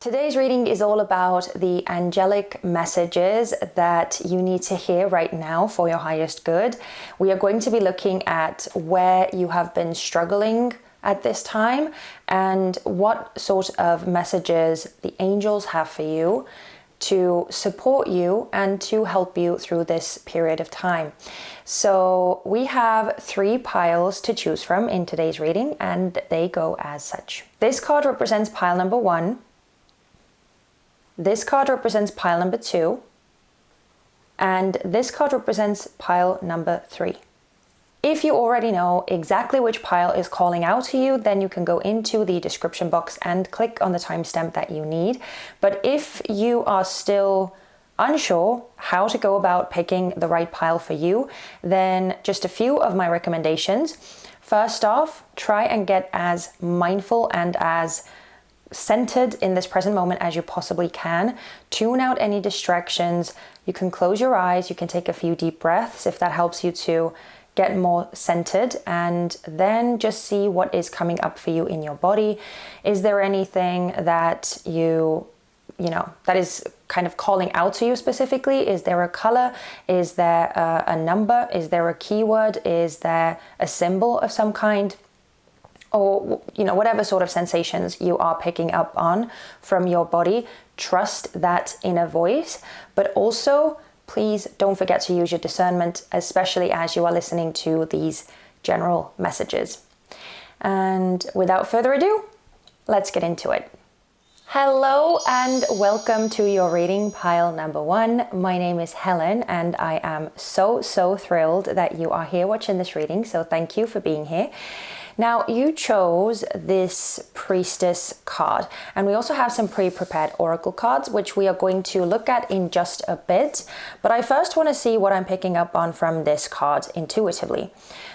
Today's reading is all about the angelic messages that you need to hear right now for your highest good. We are going to be looking at where you have been struggling at this time and what sort of messages the angels have for you to support you and to help you through this period of time. So we have 3 piles to choose from in today's reading, and they go as such. This card represents pile number 1. This card represents pile number 2, and this card represents pile number 3. If you already know exactly which pile is calling out to you, then you can go into the description box and click on the timestamp that you need. But if you are still unsure how to go about picking the right pile for you, then just a few of my recommendations. First off, try and get as mindful and as centered in this present moment as you possibly can. Tune out any distractions. You can close your eyes, you can take a few deep breaths if that helps you to get more centered, and then just see what is coming up for you in your body. Is there anything that you know that is kind of calling out to you specifically? Is there a color? Is there a number? Is there a keyword? Is there a symbol of some kind? Or, whatever sort of sensations you are picking up on from your body, trust that inner voice. But also, please don't forget to use your discernment, especially as you are listening to these general messages. And without further ado, let's get into it. Hello and welcome to your reading pile number 1. My name is Helen and I am so thrilled that you are here watching this reading. So thank you for being here. Now, you chose this Priestess card, and we also have some pre-prepared oracle cards, which we are going to look at in just a bit. But I first want to see what I'm picking up on from this card intuitively.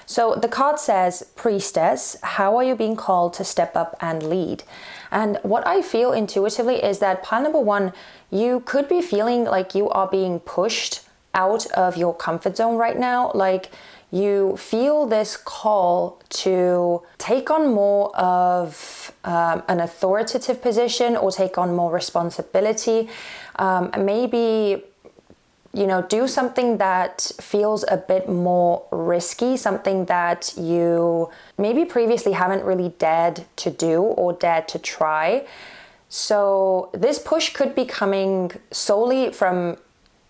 So the card says, Priestess, how are you being called to step up and lead? And what I feel intuitively is that pile number 1, you could be feeling like you are being pushed out of your comfort zone right now. Like, you feel this call to take on more of an authoritative position or take on more responsibility. Maybe, do something that feels a bit more risky, something that you maybe previously haven't really dared to do or dared to try. So this push could be coming solely from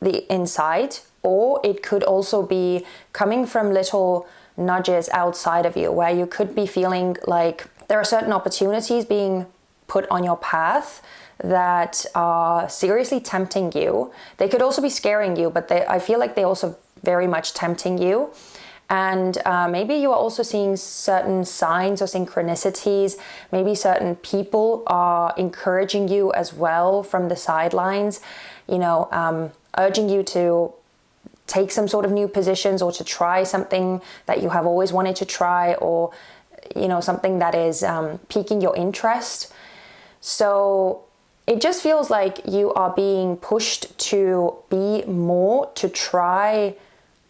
the inside, or it could also be coming from little nudges outside of you, where you could be feeling like there are certain opportunities being put on your path that are seriously tempting you. They could also be scaring you, but I feel like they also very much tempting you. And maybe you are also seeing certain signs or synchronicities. Maybe certain people are encouraging you as well from the sidelines, urging you to take some sort of new positions or to try something that you have always wanted to try, or, something that is piquing your interest. So it just feels like you are being pushed to be more, to try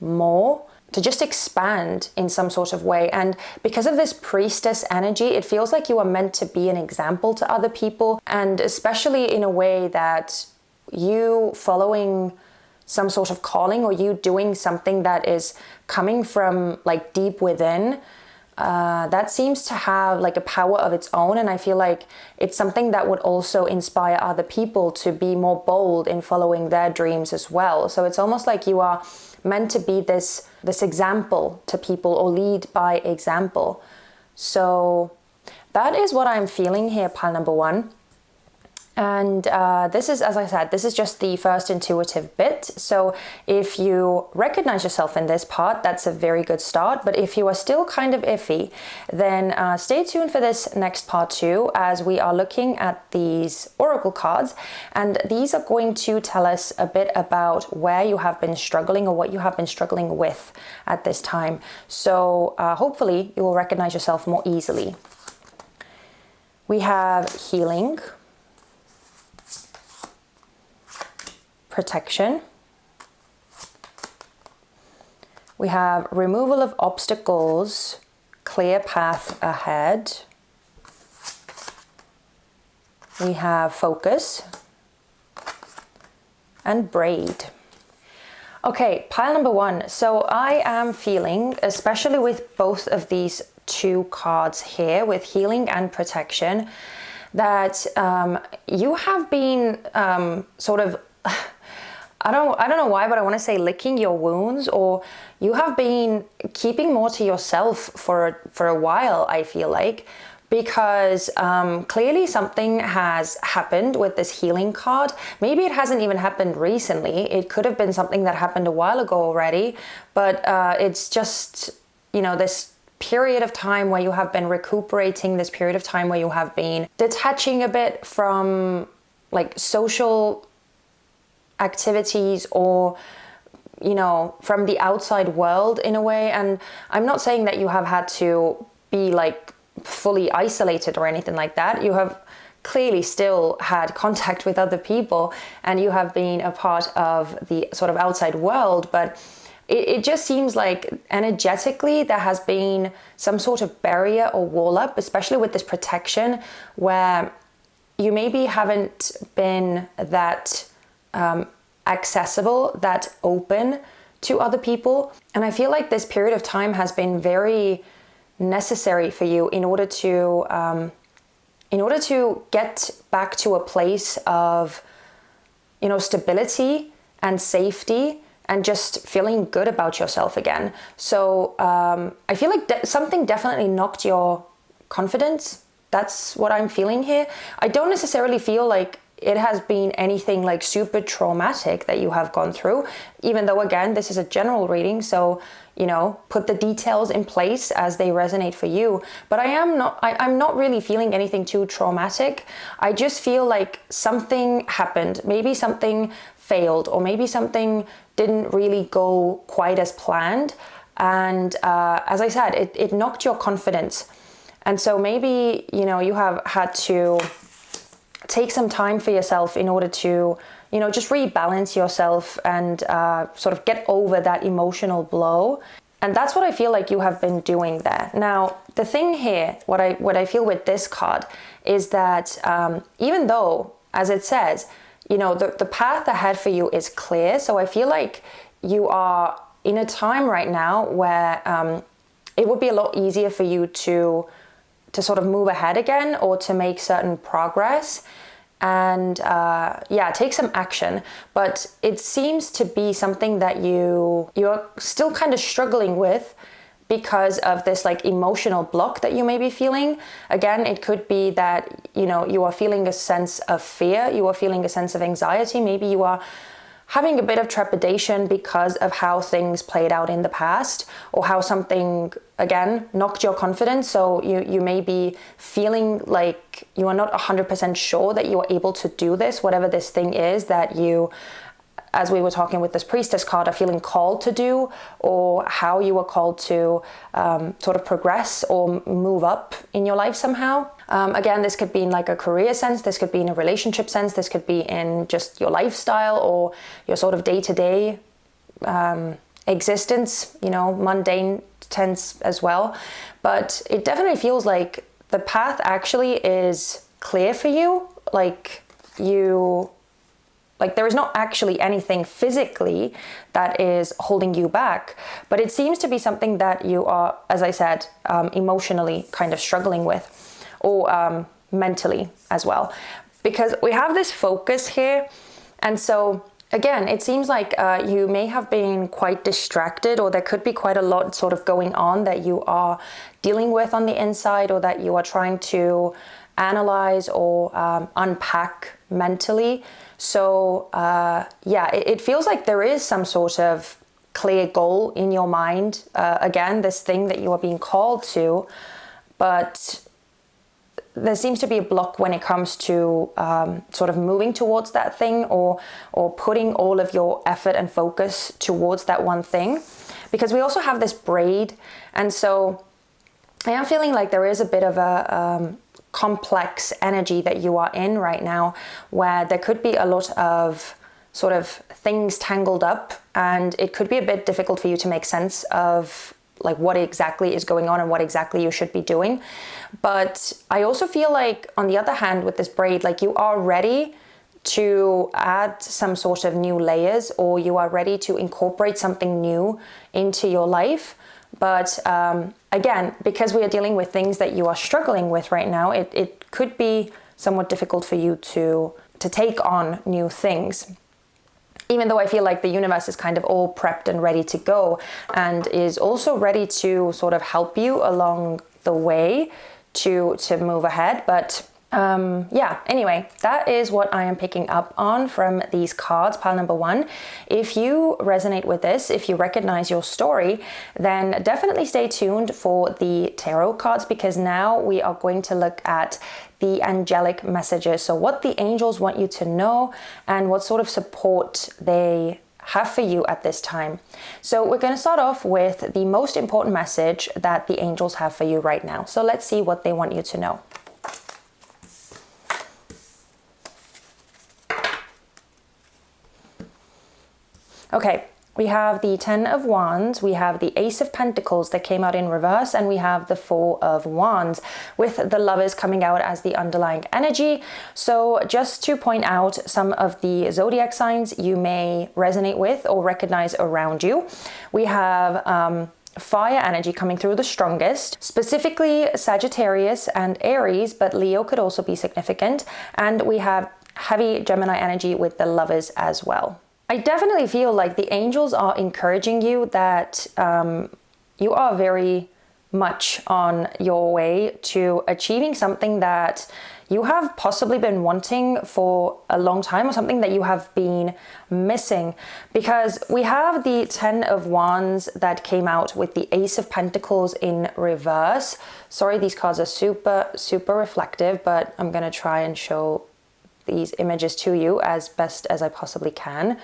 more, to just expand in some sort of way. And because of this priestess energy, it feels like you are meant to be an example to other people, and especially in a way that you following some sort of calling, or you doing something that is coming from like deep within, that seems to have like a power of its own. And I feel like it's something that would also inspire other people to be more bold in following their dreams as well. So it's almost like you are meant to be this example to people, or lead by example. So that is what I'm feeling here, pile number 1. And this is, as I said, this is just the first intuitive bit. So if you recognize yourself in this part, that's a very good start. But if you are still kind of iffy, then stay tuned for this next part too, as we are looking at these oracle cards. And these are going to tell us a bit about where you have been struggling, or what you have been struggling with at this time. So hopefully you will recognize yourself more easily. We have healing, protection. We have removal of obstacles, clear path ahead. we have focus, and braid. Okay, pile number 1. So I am feeling, especially with both of these 2 cards here, with healing and protection, that you have been sort of, I don't know why, but I want to say licking your wounds, or you have been keeping more to yourself for a while, I feel like, because clearly something has happened with this healing card. Maybe it hasn't even happened recently. It could have been something that happened a while ago already, but it's just, you know, this period of time where you have been recuperating, this period of time where you have been detaching a bit from like social activities, or, you know, from the outside world in a way. And I'm not saying that you have had to be like fully isolated or anything like that. You have clearly still had contact with other people, and you have been a part of the sort of outside world, but it just seems like energetically there has been some sort of barrier or wall up, especially with this protection, where you maybe haven't been that accessible, that open to other people. And I feel like this period of time has been very necessary for you in order to get back to a place of, you know, stability and safety, and just feeling good about yourself again. So I feel like something definitely knocked your confidence. That's what I'm feeling here. I don't necessarily feel like it has been anything like super traumatic that you have gone through, even though, again, this is a general reading. So, you know, put the details in place as they resonate for you. But I'm not really feeling anything too traumatic. I just feel like something happened. Maybe something failed, or maybe something didn't really go quite as planned. And as I said, it knocked your confidence. And so maybe, you know, you have had to take some time for yourself in order to, you know, just rebalance yourself and sort of get over that emotional blow. And that's what I feel like you have been doing there. Now, the thing here, what I feel with this card is that even though, as it says, you know, the path ahead for you is clear. So I feel like you are in a time right now where it would be a lot easier for you to sort of move ahead again, or to make certain progress and take some action. But it seems to be something that you're still kind of struggling with because of this like emotional block that you may be feeling. Again, it could be that, you know, you are feeling a sense of fear, you are feeling a sense of anxiety, maybe you are having a bit of trepidation because of how things played out in the past, or how something, again, knocked your confidence. So you may be feeling like you are not 100% sure that you are able to do this, whatever this thing is that you, as we were talking with this priestess card, are feeling called to do, or how you are called to sort of progress or move up in your life somehow. Again, this could be in like a career sense, this could be in a relationship sense, this could be in just your lifestyle or your sort of day-to-day existence, you know, mundane tense as well. But it definitely feels like the path actually is clear for you. Like there is not actually anything physically that is holding you back, but it seems to be something that you are, as I said, emotionally kind of struggling with, or mentally as well, because we have this focus here. And so again, it seems like you may have been quite distracted, or there could be quite a lot sort of going on that you are dealing with on the inside, or that you are trying to analyze or unpack mentally. So it feels like there is some sort of clear goal in your mind. Again, this thing that you are being called to, but there seems to be a block when it comes to sort of moving towards that thing, or putting all of your effort and focus towards that one thing. Because we also have this braid. And so I am feeling like there is a bit of a complex energy that you are in right now, where there could be a lot of sort of things tangled up, and it could be a bit difficult for you to make sense of like what exactly is going on and what exactly you should be doing. But I also feel like, on the other hand, with this braid, like you are ready to add some sort of new layers, or you are ready to incorporate something new into your life. But again, because we are dealing with things that you are struggling with right now, it could be somewhat difficult for you to take on new things. Even though I feel like the universe is kind of all prepped and ready to go, and is also ready to sort of help you along the way to move ahead. But yeah, anyway, that is what I am picking up on from these cards, pile number 1. If you resonate with this, if you recognize your story, then definitely stay tuned for the tarot cards, because now we are going to look at the angelic messages. So what the angels want you to know and what sort of support they have for you at this time. So we're going to start off with the most important message that the angels have for you right now. So let's see what they want you to know. Okay, we have the 10 of Wands, we have the Ace of Pentacles that came out in reverse, and we have the 4 of Wands, with the Lovers coming out as the underlying energy. So just to point out some of the zodiac signs you may resonate with or recognize around you. We have fire energy coming through the strongest, specifically Sagittarius and Aries, but Leo could also be significant. And we have heavy Gemini energy with the Lovers as well. I definitely feel like the angels are encouraging you that you are very much on your way to achieving something that you have possibly been wanting for a long time, or something that you have been missing. Because we have the 10 of Wands that came out with the Ace of Pentacles in reverse. Sorry, these cards are super, super reflective, but I'm going to try and show these images to you as best as I possibly can.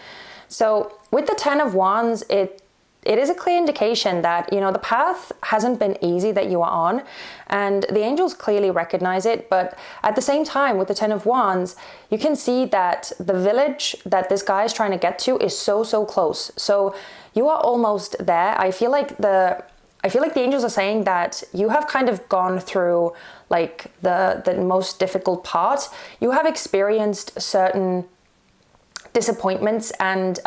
So with the 10 of Wands, it is a clear indication that, you know, the path hasn't been easy that you are on, and the angels clearly recognize it. But at the same time, with the 10 of Wands, you can see that the village that this guy is trying to get to is so, so close. So you are almost there. I feel like the angels are saying that you have kind of gone through like the most difficult part. You have experienced certain disappointments, and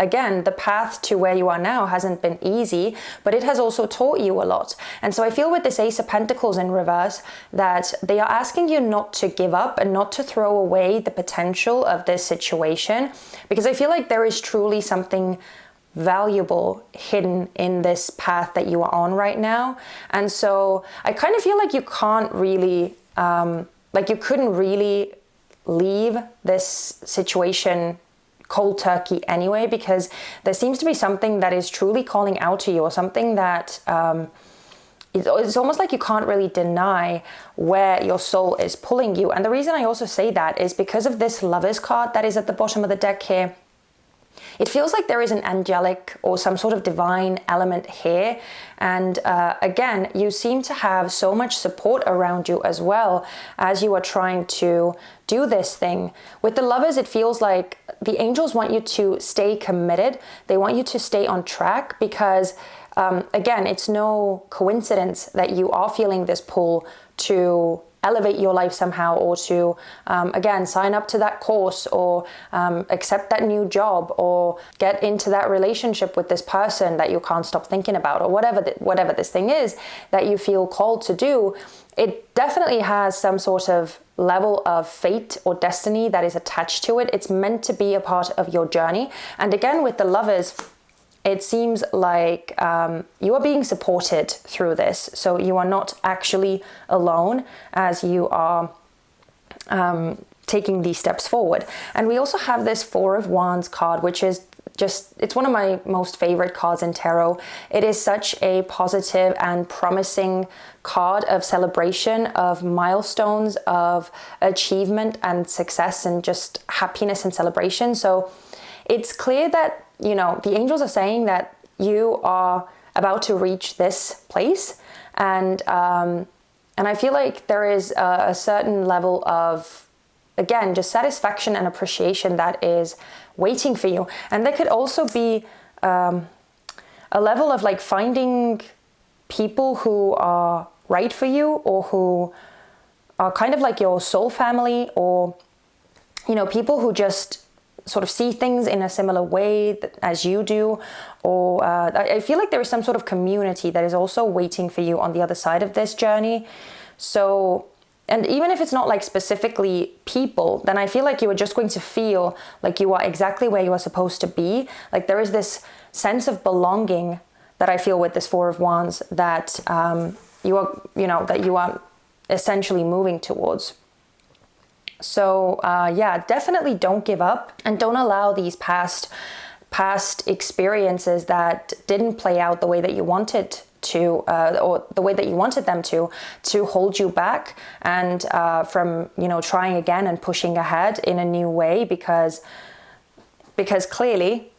again, the path to where you are now hasn't been easy, but it has also taught you a lot. And so I feel with this Ace of Pentacles in reverse that they are asking you not to give up and not to throw away the potential of this situation, because I feel like there is truly something valuable hidden in this path that you are on right now. And so I kind of feel like you can't really like you couldn't really leave this situation cold turkey anyway, because there seems to be something that is truly calling out to you, or something that it's almost like you can't really deny where your soul is pulling you. And the reason I also say that is because of this Lovers card that is at the bottom of the deck here. It feels like there is an angelic or some sort of divine element here. And again, you seem to have so much support around you as well as you are trying to do this thing. With the Lovers, it feels like the angels want you to stay committed. They want you to stay on track, because again, it's no coincidence that you are feeling this pull to elevate your life somehow, or to again sign up to that course, or accept that new job, or get into that relationship with this person that you can't stop thinking about, or whatever this thing is that you feel called to do. It definitely has some sort of level of fate or destiny that is attached to it. It's meant to be a part of your journey. And again, with the Lovers, it seems like you are being supported through this. So you are not actually alone as you are taking these steps forward. And we also have this 4 of Wands card, which is it's one of my most favorite cards in tarot. It is such a positive and promising card of celebration, of milestones, of achievement and success, and just happiness and celebration. So it's clear that, you know, the angels are saying that you are about to reach this place. And I feel like there is a certain level of, again, just satisfaction and appreciation that is waiting for you. And there could also be a level of like finding people who are right for you, or who are kind of like your soul family, or, you know, people who just sort of see things in a similar way as you do. Or I feel like there is some sort of community that is also waiting for you on the other side of this journey. So, and even if it's not like specifically people, then I feel like you are just going to feel like you are exactly where you are supposed to be. Like there is this sense of belonging that I feel with this Four of Wands, that that you are essentially moving towards. So yeah, definitely don't give up, and don't allow these past experiences that didn't play out the way that you wanted to, or the way that you wanted them to hold you back, and from, you know, trying again and pushing ahead in a new way, because clearly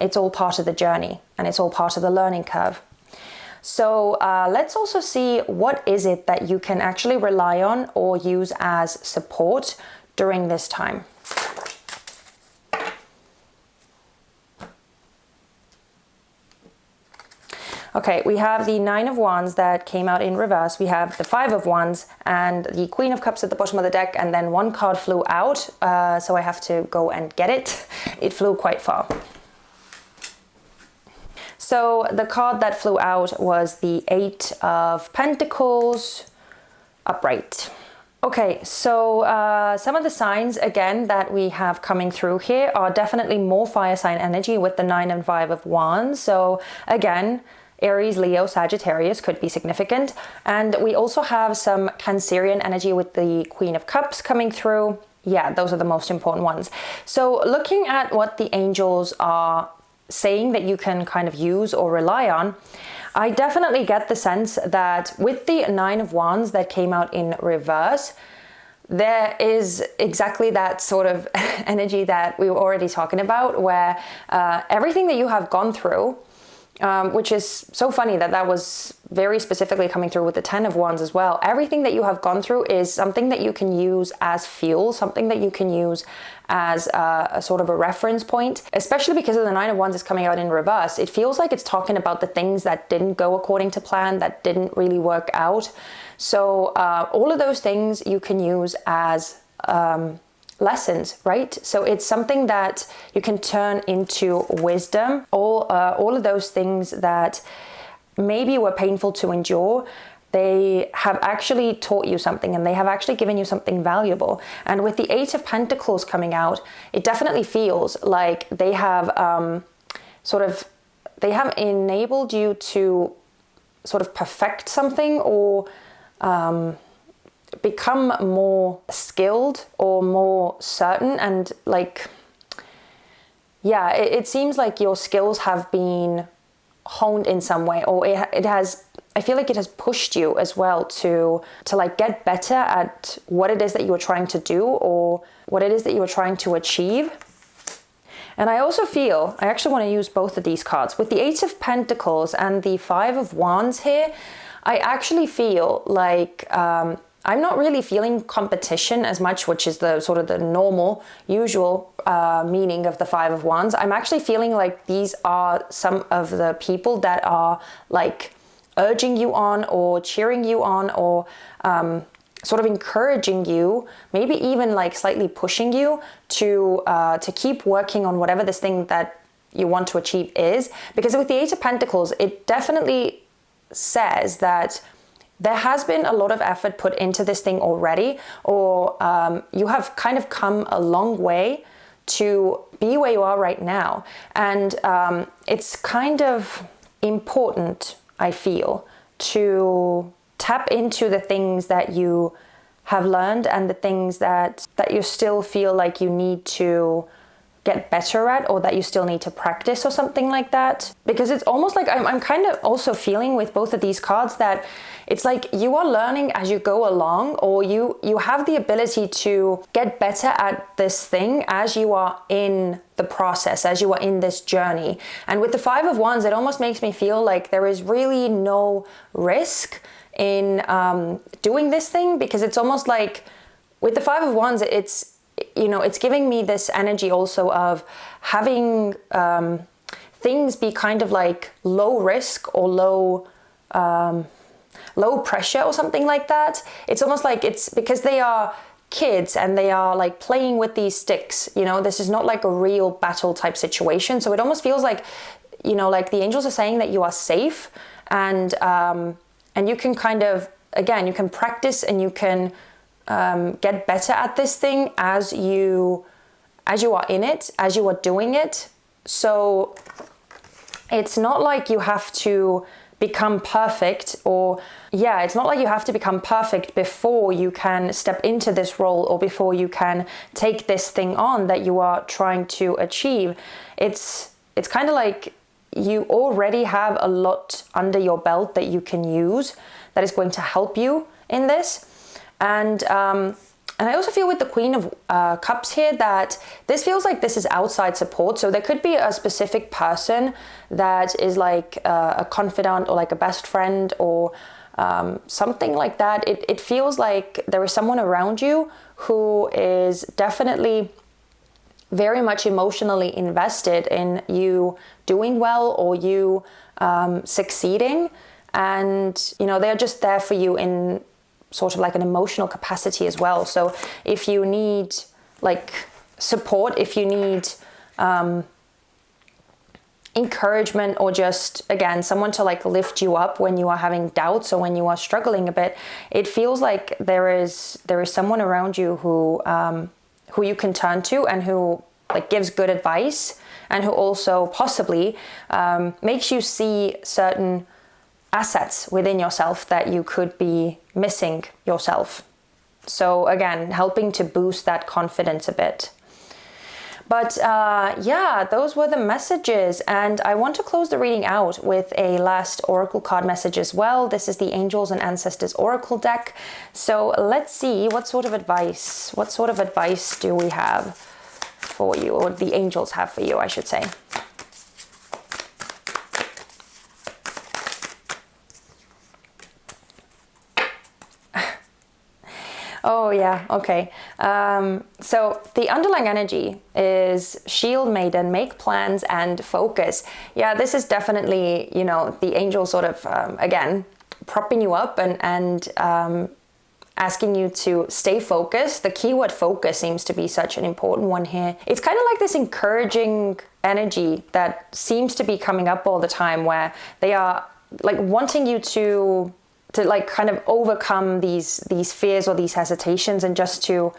it's all part of the journey, and it's all part of the learning curve. So let's also see, what is it that you can actually rely on or use as support during this time. Okay, we have the Nine of Wands that came out in reverse. We have the Five of Wands and the Queen of Cups at the bottom of the deck, and then one card flew out, so I have to go and get it. It flew quite far. So the card that flew out was the Eight of Pentacles upright. Okay, so some of the signs, again, that we have coming through here are definitely more fire sign energy with the Nine and Five of Wands. So again, Aries, Leo, Sagittarius could be significant. And we also have some Cancerian energy with the Queen of Cups coming through. Yeah, those are the most important ones. So looking at what the angels are saying that you can kind of use or rely on, I definitely get the sense that with the Nine of Wands that came out in reverse, there is exactly that sort of energy that we were already talking about, where everything that you have gone through, which is so funny that was very specifically coming through with the Ten of Wands as well. Everything that you have gone through is something that you can use as fuel, something that you can use as a sort of a reference point, especially because of the Nine of Wands is coming out in reverse. It feels like it's talking about the things that didn't go according to plan, that didn't really work out. So all of those things you can use as lessons, right? So it's something that you can turn into wisdom. All of those things that maybe were painful to endure, they have actually taught you something, and they have actually given you something valuable. And with the Eight of Pentacles coming out, it definitely feels like they have they have enabled you to sort of perfect something, or become more skilled or more certain. And like, yeah, it seems like your skills have been honed in some way, or it has, I feel like it has pushed you as well to like get better at what it is that you are trying to do, or what it is that you are trying to achieve. And I also feel, I actually want to use both of these cards. With the Eight of Pentacles and the Five of Wands here, I actually feel like I'm not really feeling competition as much, which is the sort of the normal, usual meaning of the Five of Wands. I'm actually feeling like these are some of the people that are like urging you on, or cheering you on, or sort of encouraging you, maybe even like slightly pushing you to keep working on whatever this thing that you want to achieve is. Because with the Eight of Pentacles, it definitely says that there has been a lot of effort put into this thing already, or you have kind of come a long way to be where you are right now. And it's kind of important, I feel, to tap into the things that you have learned, and the things that you still feel like you need to get better at, or that you still need to practice, or something like that. Because it's almost like I'm kind of also feeling with both of these cards that it's like you are learning as you go along, or you have the ability to get better at this thing as you are in the process, as you are in this journey. And with the Five of Wands, it almost makes me feel like there is really no risk in doing this thing, because it's almost like with the Five of Wands, it's, you know, it's giving me this energy also of having things be kind of like low risk or low low pressure or something like that. It's almost like it's because they are kids and they are like playing with these sticks, you know, this is not like a real battle type situation. So it almost feels like, you know, like the angels are saying that you are safe, and you can kind of, again, you can practice and you can get better at this thing as you are in it, as you are doing it. So it's not like you have to become perfect, or it's not like you have to become perfect before you can step into this role or before you can take this thing on that you are trying to achieve. It's kind of like you already have a lot under your belt that you can use that is going to help you in this. And I also feel with the Queen of Cups here that this feels like this is outside support. So there could be a specific person that is like a confidant or like a best friend or something like that. It feels like there is someone around you who is definitely very much emotionally invested in you doing well or you succeeding. And, you know, they're just there for you in sort of like an emotional capacity as well. So if you need like support, if you need encouragement, or just, again, someone to like lift you up when you are having doubts or when you are struggling a bit, it feels like there is someone around you who you can turn to and who like gives good advice, and who also possibly makes you see certain assets within yourself that you could be missing yourself. So again, helping to boost that confidence a bit. But those were the messages, and I want to close the reading out with a last oracle card message as well. This is the Angels and Ancestors Oracle deck. So let's see what sort of advice do we have for you, or the angels have for you, I should say. Oh yeah, okay. So the underlying energy is Shield Maiden, make plans and focus. Yeah, this is definitely, you know, the angel sort of, again, propping you up and asking you to stay focused. The keyword focus seems to be such an important one here. It's kind of like this encouraging energy that seems to be coming up all the time, where they are like wanting you to like kind of overcome these fears or these hesitations, and just to,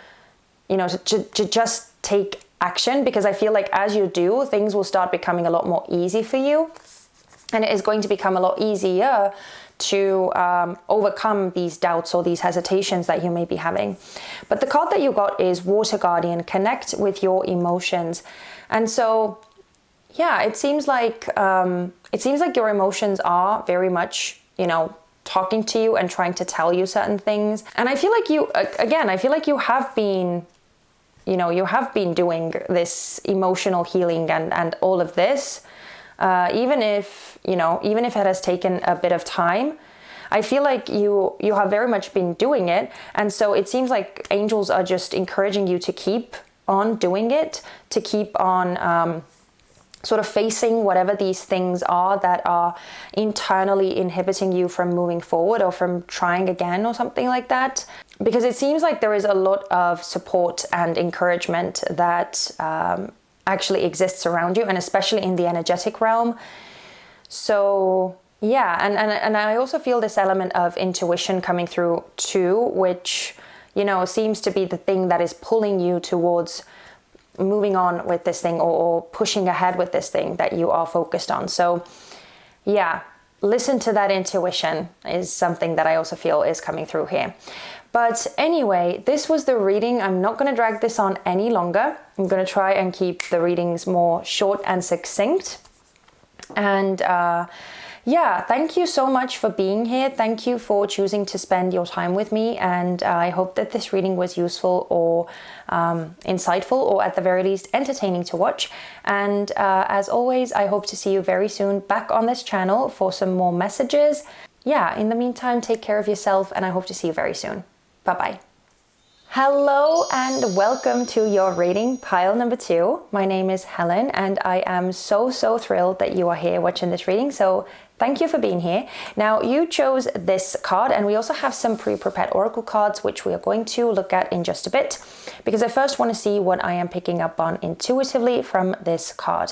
you know, to just take action, because I feel like as you do, things will start becoming a lot more easy for you, and it is going to become a lot easier to overcome these doubts or these hesitations that you may be having. But the card that you got is Water Guardian, connect with your emotions. And so, yeah, it seems like your emotions are very much, you know, talking to you and trying to tell you certain things. And I feel like you have been, you know, you have been doing this emotional healing and all of this, even if it has taken a bit of time. I feel like you have very much been doing it. And so it seems like angels are just encouraging you to keep on doing it, to keep on sort of facing whatever these things are that are internally inhibiting you from moving forward or from trying again or something like that. Because it seems like there is a lot of support and encouragement that actually exists around you, and especially in the energetic realm. So yeah, and I also feel this element of intuition coming through too, which, you know, seems to be the thing that is pulling you towards moving on with this thing, or pushing ahead with this thing that you are focused on. So yeah, listen to that intuition is something that I also feel is coming through here. But anyway, this was the reading. I'm not going to drag this on any longer. I'm going to try and keep the readings more short and succinct. And yeah, thank you so much for being here. Thank you for choosing to spend your time with me. And I hope that this reading was useful or insightful, or at the very least entertaining to watch. And as always, I hope to see you very soon back on this channel for some more messages. Yeah, in the meantime, take care of yourself, and I hope to see you very soon. Bye-bye. Hello and welcome to your reading, pile number 2. My name is Helen, and I am so thrilled that you are here watching this reading. So Thank you for being here. Now, you chose this card, and we also have some pre-prepared oracle cards, which we are going to look at in just a bit, because I first want to see what I am picking up on intuitively from this card.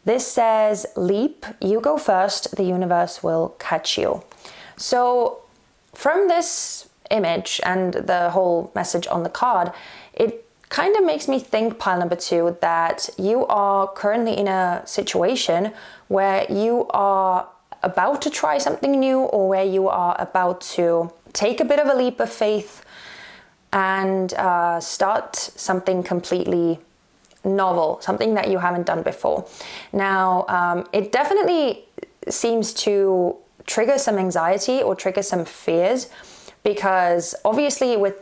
This says, leap, you go first, the universe will catch you. So from this image and the whole message on the card, it kind of makes me think, pile number 2, that you are currently in a situation where you are about to try something new, or where you are about to take a bit of a leap of faith and start something completely novel, something that you haven't done before. Now, it definitely seems to trigger some anxiety or trigger some fears, because obviously with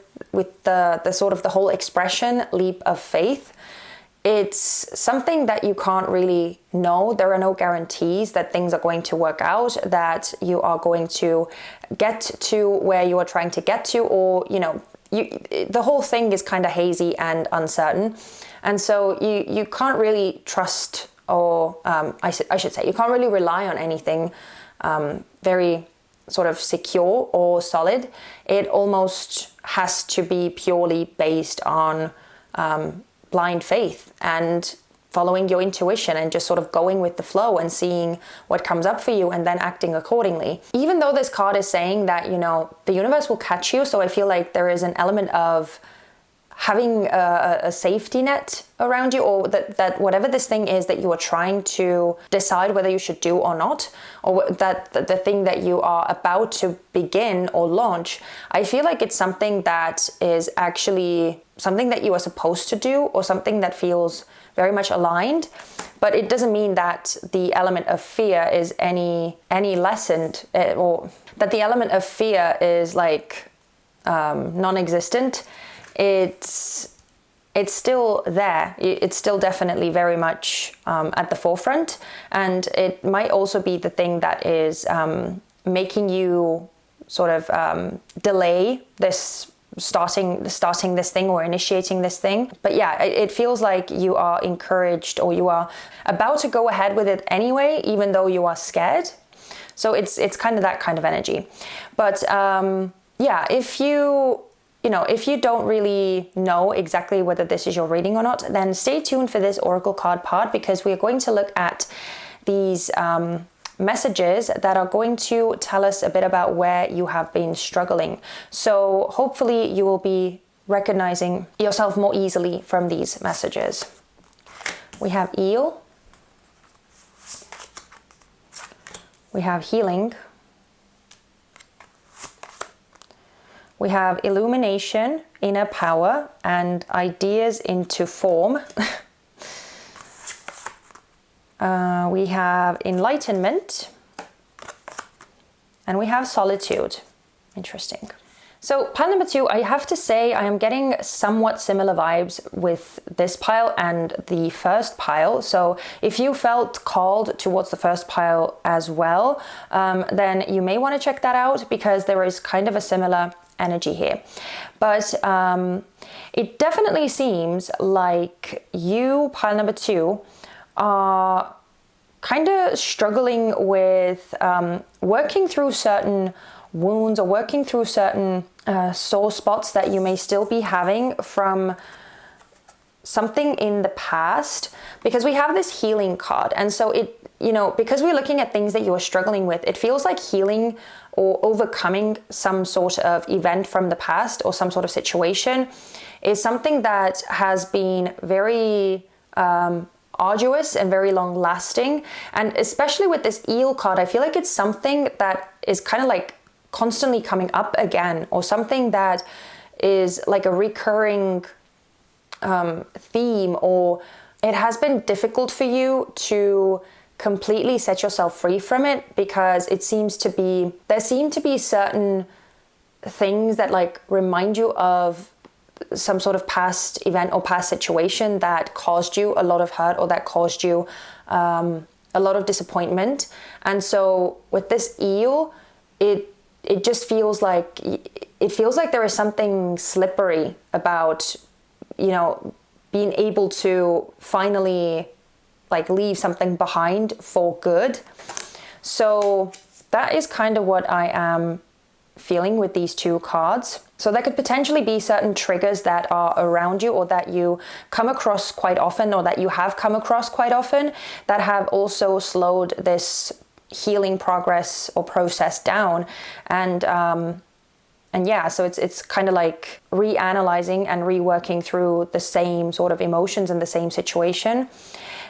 the sort of the whole expression leap of faith, it's something that you can't really know. There are no guarantees that things are going to work out, that you are going to get to where you are trying to get to, or, you know, the whole thing is kind of hazy and uncertain. And so you can't really trust, or I should say, you can't really rely on anything very sort of secure or solid. It almost has to be purely based on blind faith and following your intuition and just sort of going with the flow and seeing what comes up for you and then acting accordingly. Even though this card is saying that, you know, the universe will catch you, so I feel like there is an element of having a safety net around you, or that whatever this thing is that you are trying to decide whether you should do or not, or that the thing that you are about to begin or launch, I feel like it's something that is actually something that you are supposed to do, or something that feels very much aligned. But it doesn't mean that the element of fear is any lessened, or that the element of fear is like non-existent. It's still there. It's still definitely very much at the forefront, and it might also be the thing that is making you sort of delay this starting this thing or initiating this thing. But yeah, it feels like you are encouraged, or you are about to go ahead with it anyway, even though you are scared. So it's kind of that kind of energy. But yeah, if you don't really know exactly whether this is your reading or not, then stay tuned for this oracle card part, because we are going to look at these messages that are going to tell us a bit about where you have been struggling. So hopefully you will be recognizing yourself more easily from these messages. We have eel. We have healing. We have illumination, inner power, and ideas into form. We have enlightenment, and we have solitude. Interesting. So pile number 2, I have to say I am getting somewhat similar vibes with this pile and the first pile. So if you felt called towards the first pile as well, then you may want to check that out, because there is kind of a similar energy here. But it definitely seems like you, pile number 2, are kind of struggling with working through certain wounds, or working through certain sore spots that you may still be having from something in the past, because we have this healing card. And so it, you know, because we're looking at things that you are struggling with, it feels like healing or overcoming some sort of event from the past, or some sort of situation, is something that has been very arduous and very long lasting. And especially with this eel card, I feel like it's something that is kind of like constantly coming up again, or something that is like a recurring theme, or it has been difficult for you to completely set yourself free from it, because there seem to be certain things that like remind you of some sort of past event or past situation that caused you a lot of hurt, or that caused you a lot of disappointment. And so with this eel, it just feels like there is something slippery about, you know, being able to finally like leave something behind for good. So that is kind of what I am feeling with these two cards. So there could potentially be certain triggers that are around you, or that you come across quite often, or that you have come across quite often, that have also slowed this healing progress or process down. And yeah, so it's kind of like reanalyzing and reworking through the same sort of emotions and the same situation.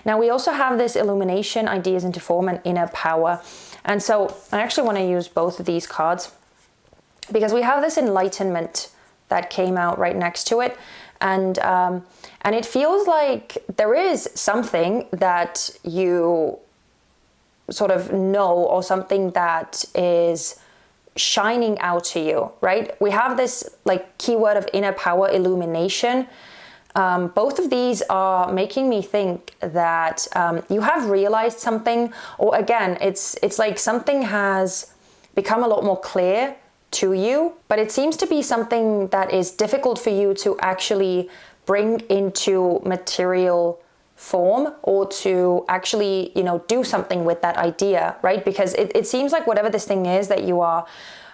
Now we also have this illumination, ideas into form, and inner power. And so I actually want to use both of these cards, because we have this enlightenment that came out right next to it. And it feels like there is something that you sort of know, or something that is shining out to you, right? We have this like keyword of inner power, illumination. Both of these are making me think that you have realized something, or again, it's like something has become a lot more clear to you, but it seems to be something that is difficult for you to actually bring into material form, or to actually, you know, do something with that idea, right? Because it seems like whatever this thing is that you are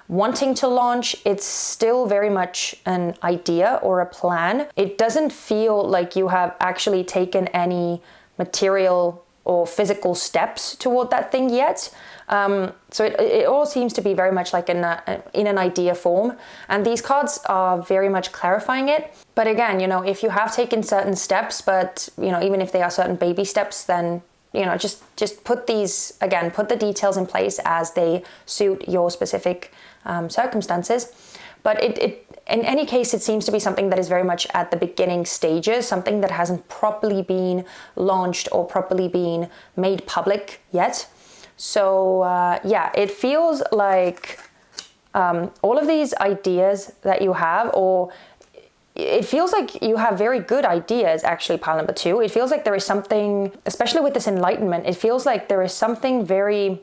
wanting to launch, it's still very much an idea or a plan. It doesn't feel like you have actually taken any material or physical steps toward that thing yet. So it all seems to be very much like in an idea form, and these cards are very much clarifying it. But again, you know, if you have taken certain steps, but you know, even if they are certain baby steps, then you know, just put the details in place as they suit your specific circumstances. But in any case, it seems to be something that is very much at the beginning stages, something that hasn't properly been launched or properly been made public yet. So yeah, it feels like all of these ideas that you have, or it feels like you have very good ideas, actually, pile number 2. It feels like there is something, especially with this enlightenment, it feels like there is something very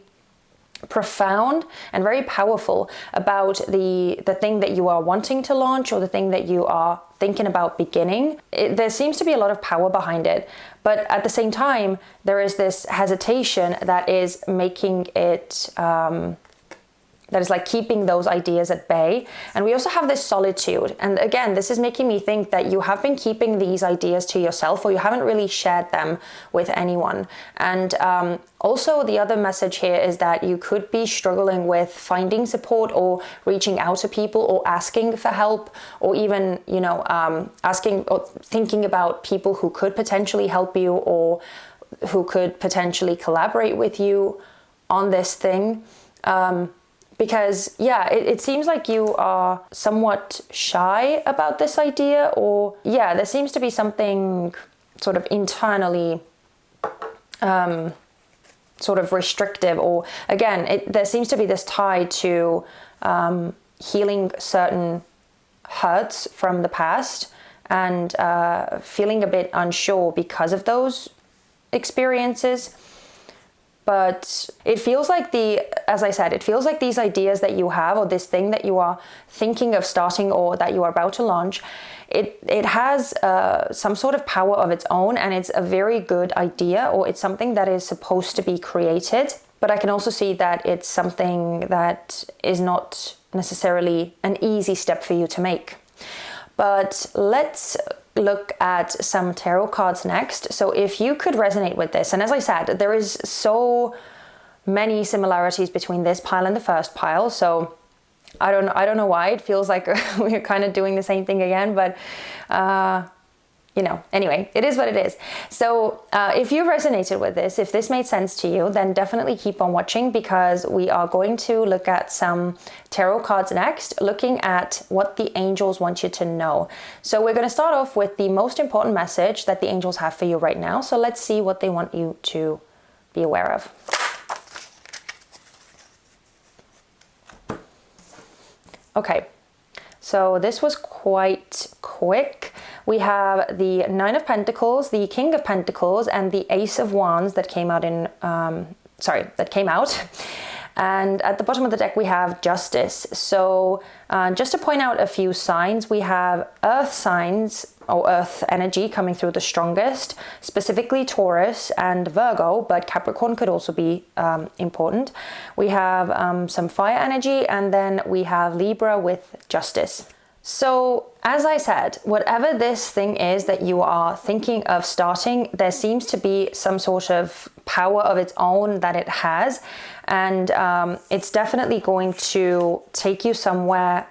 profound and very powerful about the thing that you are wanting to launch, or the thing that you are thinking about beginning. There seems to be a lot of power behind it, but at the same time there is this hesitation that is making it that is like keeping those ideas at bay. And we also have this solitude. And again, this is making me think that you have been keeping these ideas to yourself, or you haven't really shared them with anyone. And also the other message here is that you could be struggling with finding support, or reaching out to people, or asking for help, or even, you know, asking or thinking about people who could potentially help you, or who could potentially collaborate with you on this thing. Because yeah, it seems like you are somewhat shy about this idea, or yeah, there seems to be something sort of internally sort of restrictive, or again, there seems to be this tie to healing certain hurts from the past, and feeling a bit unsure because of those experiences. But it feels like as I said, it feels like these ideas that you have, or this thing that you are thinking of starting, or that you are about to launch, it has some sort of power of its own, and it's a very good idea, or it's something that is supposed to be created. But I can also see that it's something that is not necessarily an easy step for you to make. But let's look at some tarot cards next. So if you could resonate with this, and as I said, there is so many similarities between this pile and the first pile, so I don't know why it feels like we're kind of doing the same thing again, but you know, anyway, it is what it is. So if you resonated with this, if this made sense to you, then definitely keep on watching, because we are going to look at some tarot cards next, looking at what the angels want you to know. So we're going to start off with the most important message that the angels have for you right now. So let's see what they want you to be aware of. Okay, so this was quite quick. We have the Nine of Pentacles, the King of Pentacles, and the Ace of Wands that came out And at the bottom of the deck, we have Justice. So just to point out a few signs, we have earth signs, or earth energy coming through the strongest, specifically Taurus and Virgo, but Capricorn could also be important. We have some fire energy, and then we have Libra with justice. So as I said, whatever this thing is that you are thinking of starting, there seems to be some sort of power of its own that it has. And it's definitely going to take you somewhere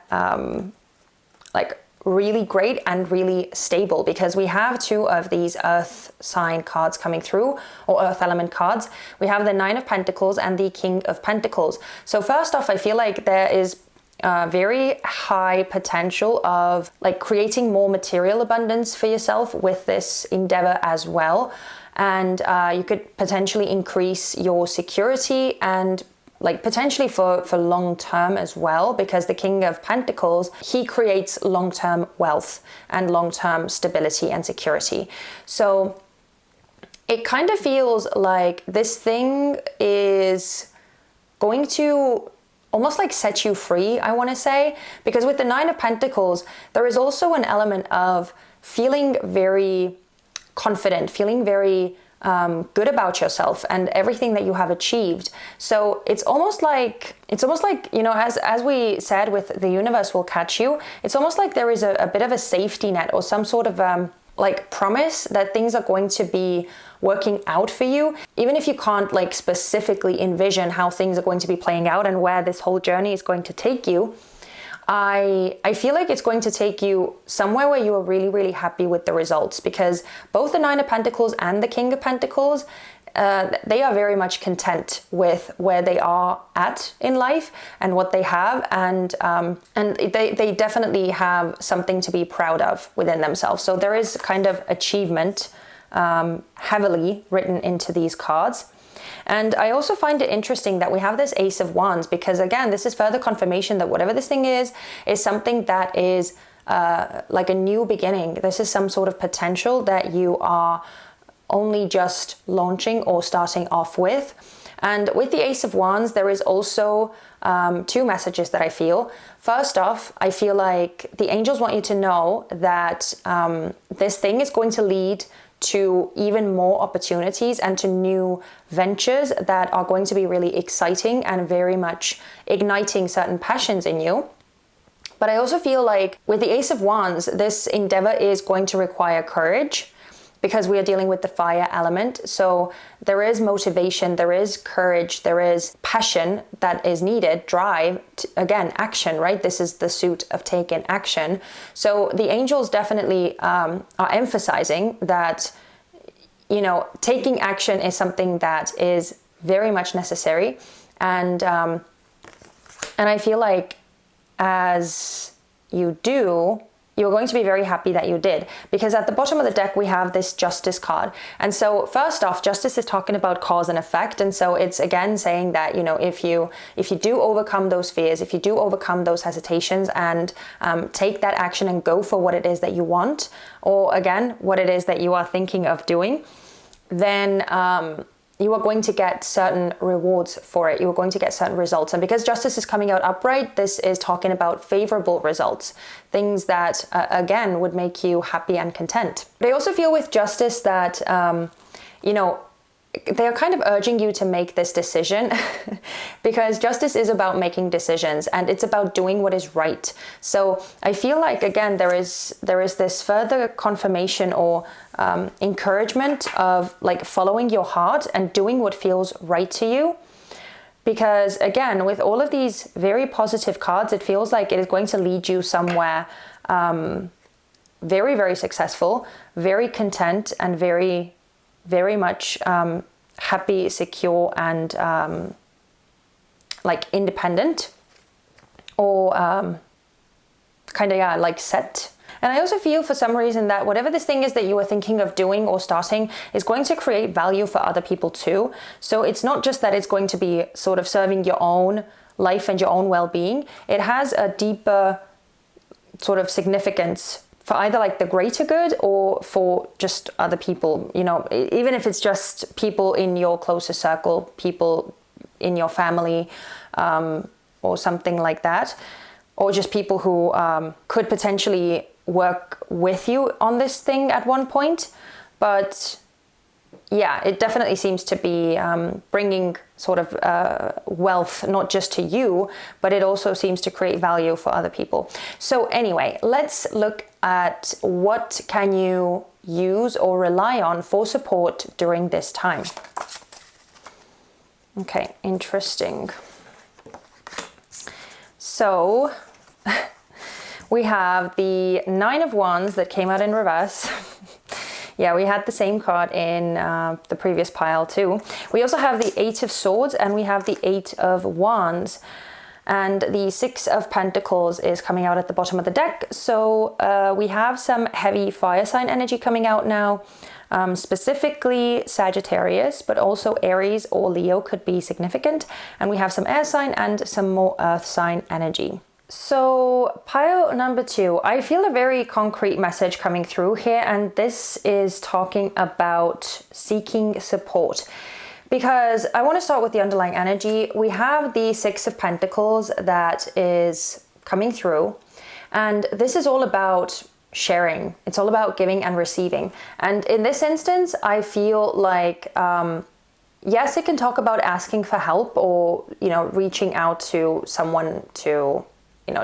like really great and really stable, because we have two of these earth sign cards coming through, or earth element cards. We have the Nine of Pentacles and the King of Pentacles. So first off, I feel like there is very high potential of like creating more material abundance for yourself with this endeavor as well. And you could potentially increase your security, and like potentially for long term as well, because the King of Pentacles, he creates long-term wealth and long-term stability and security. So it kind of feels like this thing is going to almost like set you free, I want to say, because with the Nine of Pentacles, there is also an element of feeling very confident, feeling very good about yourself and everything that you have achieved. So it's almost like, you know, as we said with the universe will catch you, it's almost like there is a bit of a safety net or some sort of like promise that things are going to be working out for you, even if you can't like specifically envision how things are going to be playing out and where this whole journey is going to take you. I feel like it's going to take you somewhere where you are really, really happy with the results, because both the Nine of Pentacles and the King of Pentacles, they are very much content with where they are at in life and what they have, and they definitely have something to be proud of within themselves. So there is kind of achievement heavily written into these cards. And I also find it interesting that we have this Ace of Wands, because again, this is further confirmation that whatever this thing is something that is like a new beginning. This is some sort of potential that you are only just launching or starting off with. And with the Ace of Wands, there is also two messages that I feel. First off, I feel like the angels want you to know that this thing is going to lead to even more opportunities and to new ventures that are going to be really exciting and very much igniting certain passions in you. But I also feel like with the Ace of Wands, this endeavor is going to require courage, because we are dealing with the fire element. So there is motivation, there is courage, there is passion that is needed, drive, again, action, right? This is the suit of taking action. So the angels definitely are emphasizing that, you know, taking action is something that is very much necessary. And I feel like as you do, you're going to be very happy that you did, because at the bottom of the deck we have this Justice card. And so first off, Justice is talking about cause and effect, and so it's again saying that, you know, if you do overcome those fears, if you do overcome those hesitations and take that action and go for what it is that you want, or again what it is that you are thinking of doing, then you are going to get certain rewards for it. You are going to get certain results. And because Justice is coming out upright, this is talking about favorable results, things that, again, would make you happy and content. But I also feel with Justice that, you know, they are kind of urging you to make this decision because Justice is about making decisions and it's about doing what is right. So I feel like, again, there is this further confirmation or encouragement of like following your heart and doing what feels right to you. Because again, with all of these very positive cards, it feels like it is going to lead you somewhere very, very successful, very content, and very, very much happy, secure, and like independent, or kind of, yeah, like set. And I also feel for some reason that whatever this thing is that you are thinking of doing or starting is going to create value for other people too. So it's not just that it's going to be sort of serving your own life and your own well-being. It has a deeper sort of significance for either like the greater good or for just other people, you know, even if it's just people in your closer circle, people in your family, or something like that, or just people who could potentially work with you on this thing at one point. But yeah, it definitely seems to be bringing sort of wealth, not just to you, but it also seems to create value for other people. So anyway, let's look at what can you use or rely on for support during this time. Okay, interesting. So we have the Nine of Wands that came out in reverse. Yeah, we had the same card in the previous pile too. We also have the Eight of Swords and we have the Eight of Wands. And the Six of Pentacles is coming out at the bottom of the deck. So we have some heavy fire sign energy coming out now. Specifically Sagittarius, but also Aries or Leo could be significant. And we have some air sign and some more earth sign energy. So pile number 2, I feel a very concrete message coming through here, and this is talking about seeking support. Because I want to start with the underlying energy. We have the Six of Pentacles that is coming through, and this is all about sharing. It's all about giving and receiving. And in this instance, I feel like, yes, it can talk about asking for help or, reaching out to someone to,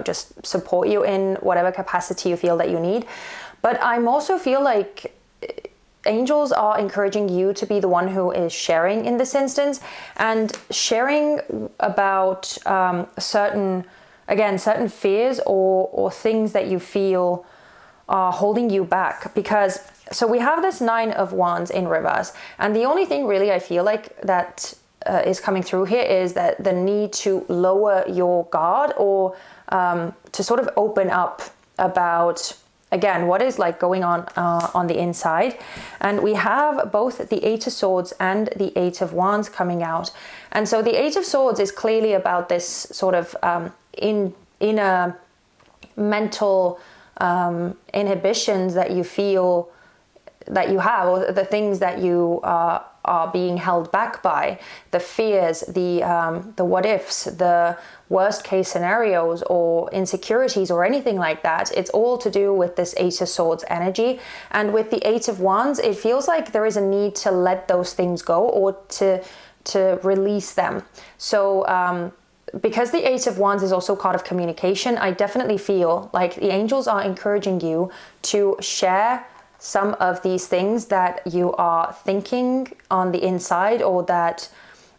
just support you in whatever capacity you feel that you need. But I also feel like angels are encouraging you to be the one who is sharing in this instance, and sharing about certain fears or things that you feel are holding you back. Because so we have this Nine of Wands in reverse, and the only thing really I feel like that is coming through here is that the need to lower your guard or to sort of open up about, again, what is like going on the inside. And we have both the Eight of Swords and the Eight of Wands coming out. And so the Eight of Swords is clearly about this sort of inner mental inhibitions that you feel that you have, or the things that you are being held back by, the fears, the what ifs, the worst case scenarios or insecurities or anything like that. It's all to do with this Eight of Swords energy. And with the Eight of Wands, it feels like there is a need to let those things go or to release them. So because the Eight of Wands is also a card of communication, I definitely feel like the angels are encouraging you to share some of these things that you are thinking on the inside, or that,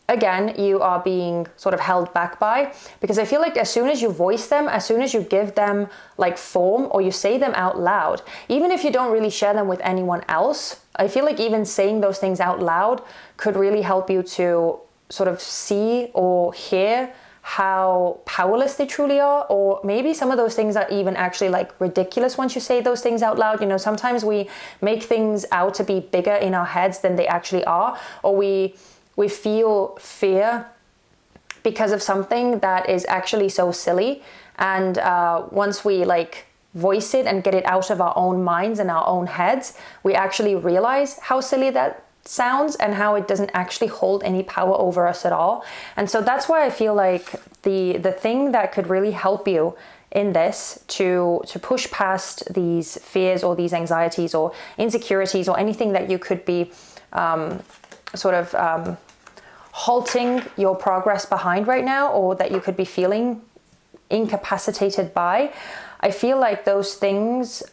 again, you are being sort of held back by. Because I feel like as soon as you voice them, as soon as you give them like form or you say them out loud, even if you don't really share them with anyone else, I feel like even saying those things out loud could really help you to sort of see or hear how powerless they truly are. Or maybe some of those things are even actually like ridiculous once you say those things out loud. Sometimes we make things out to be bigger in our heads than they actually are, or we feel fear because of something that is actually so silly. And once we like voice it and get it out of our own minds and our own heads, we actually realize how silly that sounds and how it doesn't actually hold any power over us at all. And so that's why I feel like the thing that could really help you in this to push past these fears or these anxieties or insecurities or anything that you could be halting your progress behind right now, or that you could be feeling incapacitated by, I feel like those things,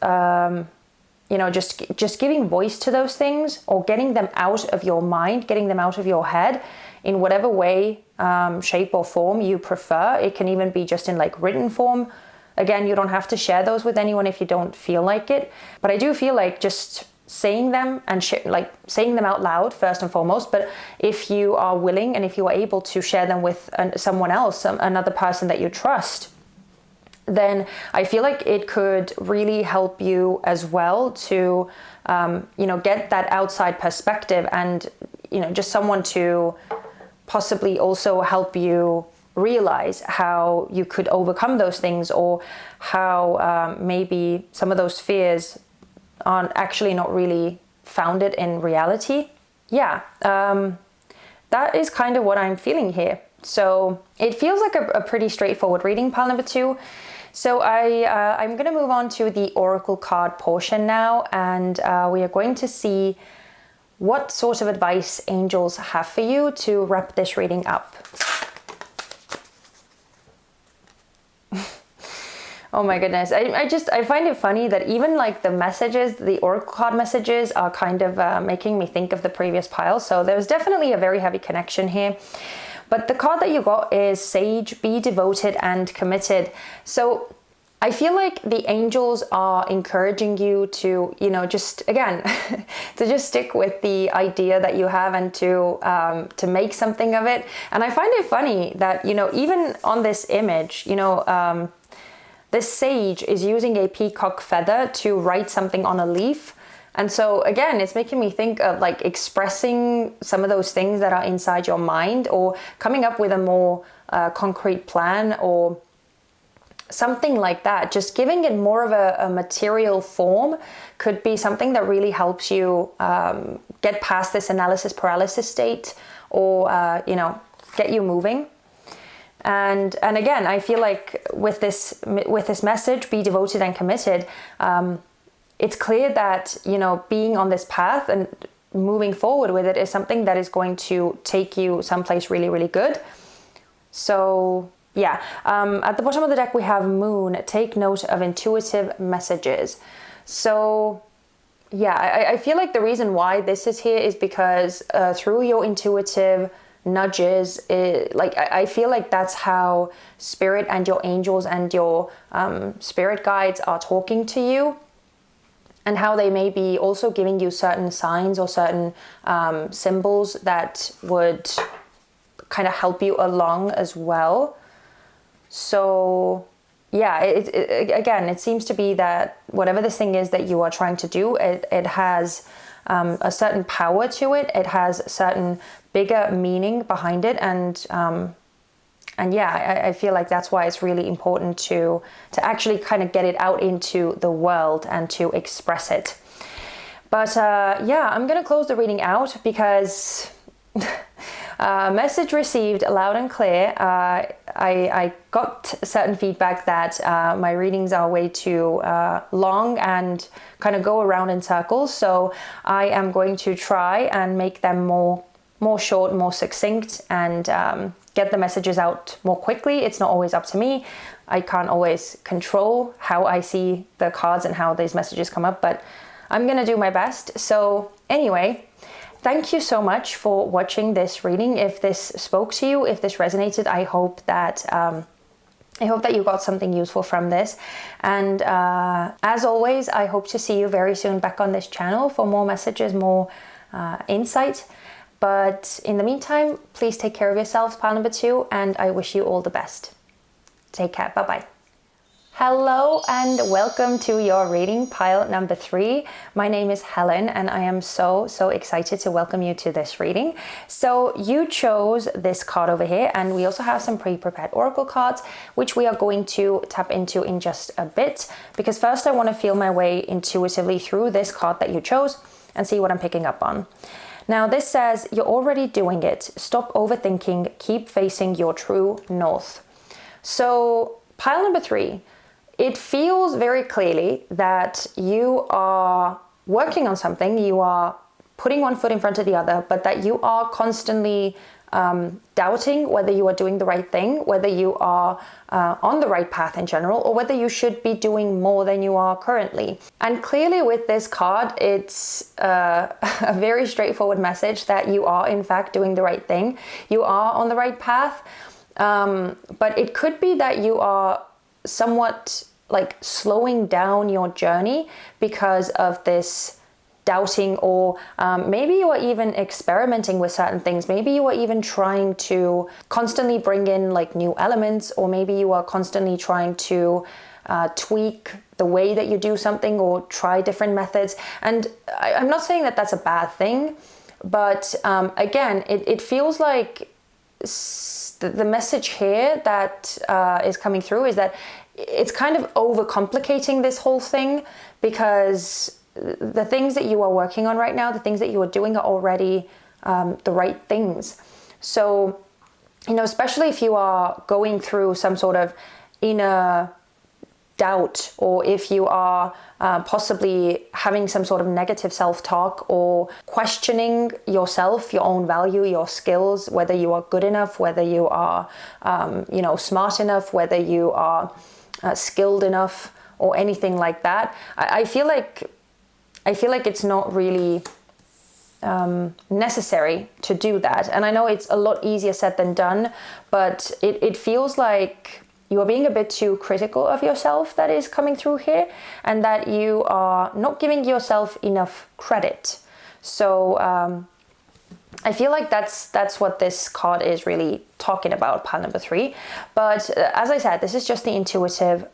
just giving voice to those things, or getting them out of your mind, getting them out of your head in whatever way, shape or form you prefer. It can even be just in like written form. Again, you don't have to share those with anyone if you don't feel like it. But I do feel like just saying them and saying them out loud first and foremost. But if you are willing and if you are able to share them with someone else, another person that you trust, then I feel like it could really help you as well to, get that outside perspective, and, just someone to possibly also help you realize how you could overcome those things, or how maybe some of those fears aren't actually not really founded in reality. Yeah, that is kind of what I'm feeling here. So it feels like a pretty straightforward reading, pile number 2. So I'm going to move on to the oracle card portion now, and we are going to see what sort of advice angels have for you to wrap this reading up. Oh my goodness. I find it funny that even like the messages, the oracle card messages are kind of making me think of the previous pile. So there's definitely a very heavy connection here. But the card that you got is Sage, be devoted and committed. So I feel like the angels are encouraging you to, you know, just again, to just stick with the idea that you have and to make something of it. And I find it funny that, you know, even on this image, you know, this sage is using a peacock feather to write something on a leaf. And so again, it's making me think of like expressing some of those things that are inside your mind, or coming up with a more concrete plan or something like that. Just giving it more of a material form could be something that really helps you get past this analysis paralysis state, or you know, get you moving. And again, I feel like with this message, be devoted and committed, it's clear that, you know, being on this path and moving forward with it is something that is going to take you someplace really, really good. So yeah, at the bottom of the deck we have Moon. Take note of intuitive messages. So yeah, I feel like the reason why this is here is because through your intuitive nudges, I feel like that's how spirit and your angels and your spirit guides are talking to you, and how they may be also giving you certain signs or certain symbols that would kind of help you along as well. So yeah, again, it seems to be that whatever this thing is that you are trying to do, it has a certain power to it. It has certain bigger meaning behind it, and yeah, I feel like that's why it's really important to actually kind of get it out into the world and to express it. But yeah, I'm gonna close the reading out because message received loud and clear. I got certain feedback that my readings are way too long and kind of go around in circles. So I am going to try and make them more short, more succinct, and get the messages out more quickly. It's not always up to me. I can't always control how I see the cards and how these messages come up, but I'm gonna do my best. So anyway, thank you so much for watching this reading. If this spoke to you, if this resonated, I hope that you got something useful from this. And as always, I hope to see you very soon back on this channel for more messages, more insight. But in the meantime, please take care of yourselves, pile number 2, and I wish you all the best. Take care. Bye-bye. Hello and welcome to your reading, pile number 3. My name is Helen and I am so excited to welcome you to this reading. So you chose this card over here, and we also have some pre-prepared oracle cards, which we are going to tap into in just a bit, because first I want to feel my way intuitively through this card that you chose and see what I'm picking up on. Now this says, you're already doing it. Stop overthinking, keep facing your true north. So pile number 3, it feels very clearly that you are working on something, you are putting one foot in front of the other, but that you are constantly doubting whether you are doing the right thing, whether you are on the right path in general, or whether you should be doing more than you are currently. And clearly with this card, it's a very straightforward message that you are in fact doing the right thing. You are on the right path, but it could be that you are somewhat like slowing down your journey because of this doubting, or maybe you are even experimenting with certain things. Maybe you are even trying to constantly bring in like new elements, or maybe you are constantly trying to tweak the way that you do something or try different methods. And I'm not saying that that's a bad thing, but again, it feels like the message here that is coming through is that it's kind of overcomplicating this whole thing, because the things that you are working on right now, the things that you are doing are already the right things. So, you know, especially if you are going through some sort of inner doubt, or if you are possibly having some sort of negative self-talk or questioning yourself, your own value, your skills, whether you are good enough, whether you are smart enough, whether you are skilled enough, or anything like that. I feel like it's not really necessary to do that. And I know it's a lot easier said than done, but it feels like you are being a bit too critical of yourself, that is coming through here, and that you are not giving yourself enough credit. So I feel like that's what this card is really talking about, pile number 3. But as I said, this is just the intuitive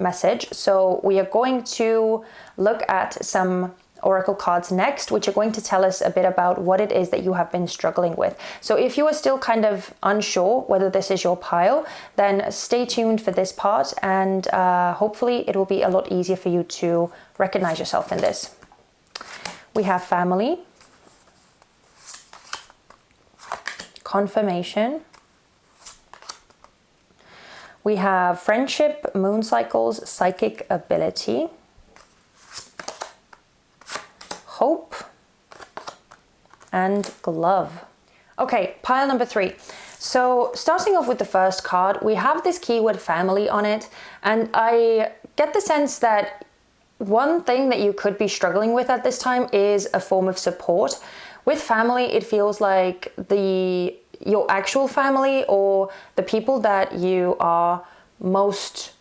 message. So we are going to look at some oracle cards next, which are going to tell us a bit about what it is that you have been struggling with. So if you are still kind of unsure whether this is your pile, then stay tuned for this part, and hopefully it will be a lot easier for you to recognize yourself in this. We have family, confirmation, we have friendship, moon cycles, psychic ability, hope, and glove. Okay, pile number 3. So starting off with the first card, we have this keyword family on it, and I get the sense that one thing that you could be struggling with at this time is a form of support. With family, it feels like your actual family, or the people that you are most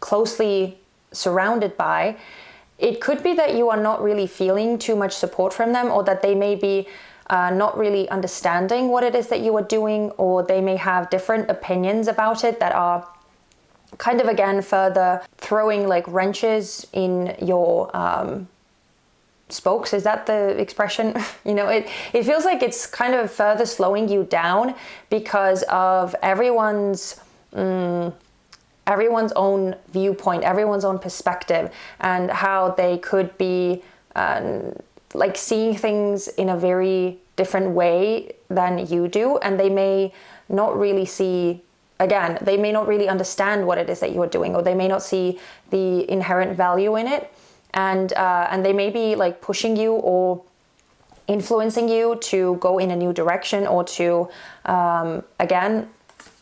closely surrounded by. It could be that you are not really feeling too much support from them, or that they may be not really understanding what it is that you are doing, or they may have different opinions about it that are kind of, again, further throwing like wrenches in your spokes. Is that the expression? It feels like it's kind of further slowing you down because of everyone's own viewpoint, everyone's own perspective, and how they could be like seeing things in a very different way than you do, and they may not really see, again, they may not really understand what it is that you are doing, or they may not see the inherent value in it, and they may be like pushing you or influencing you to go in a new direction, or to again,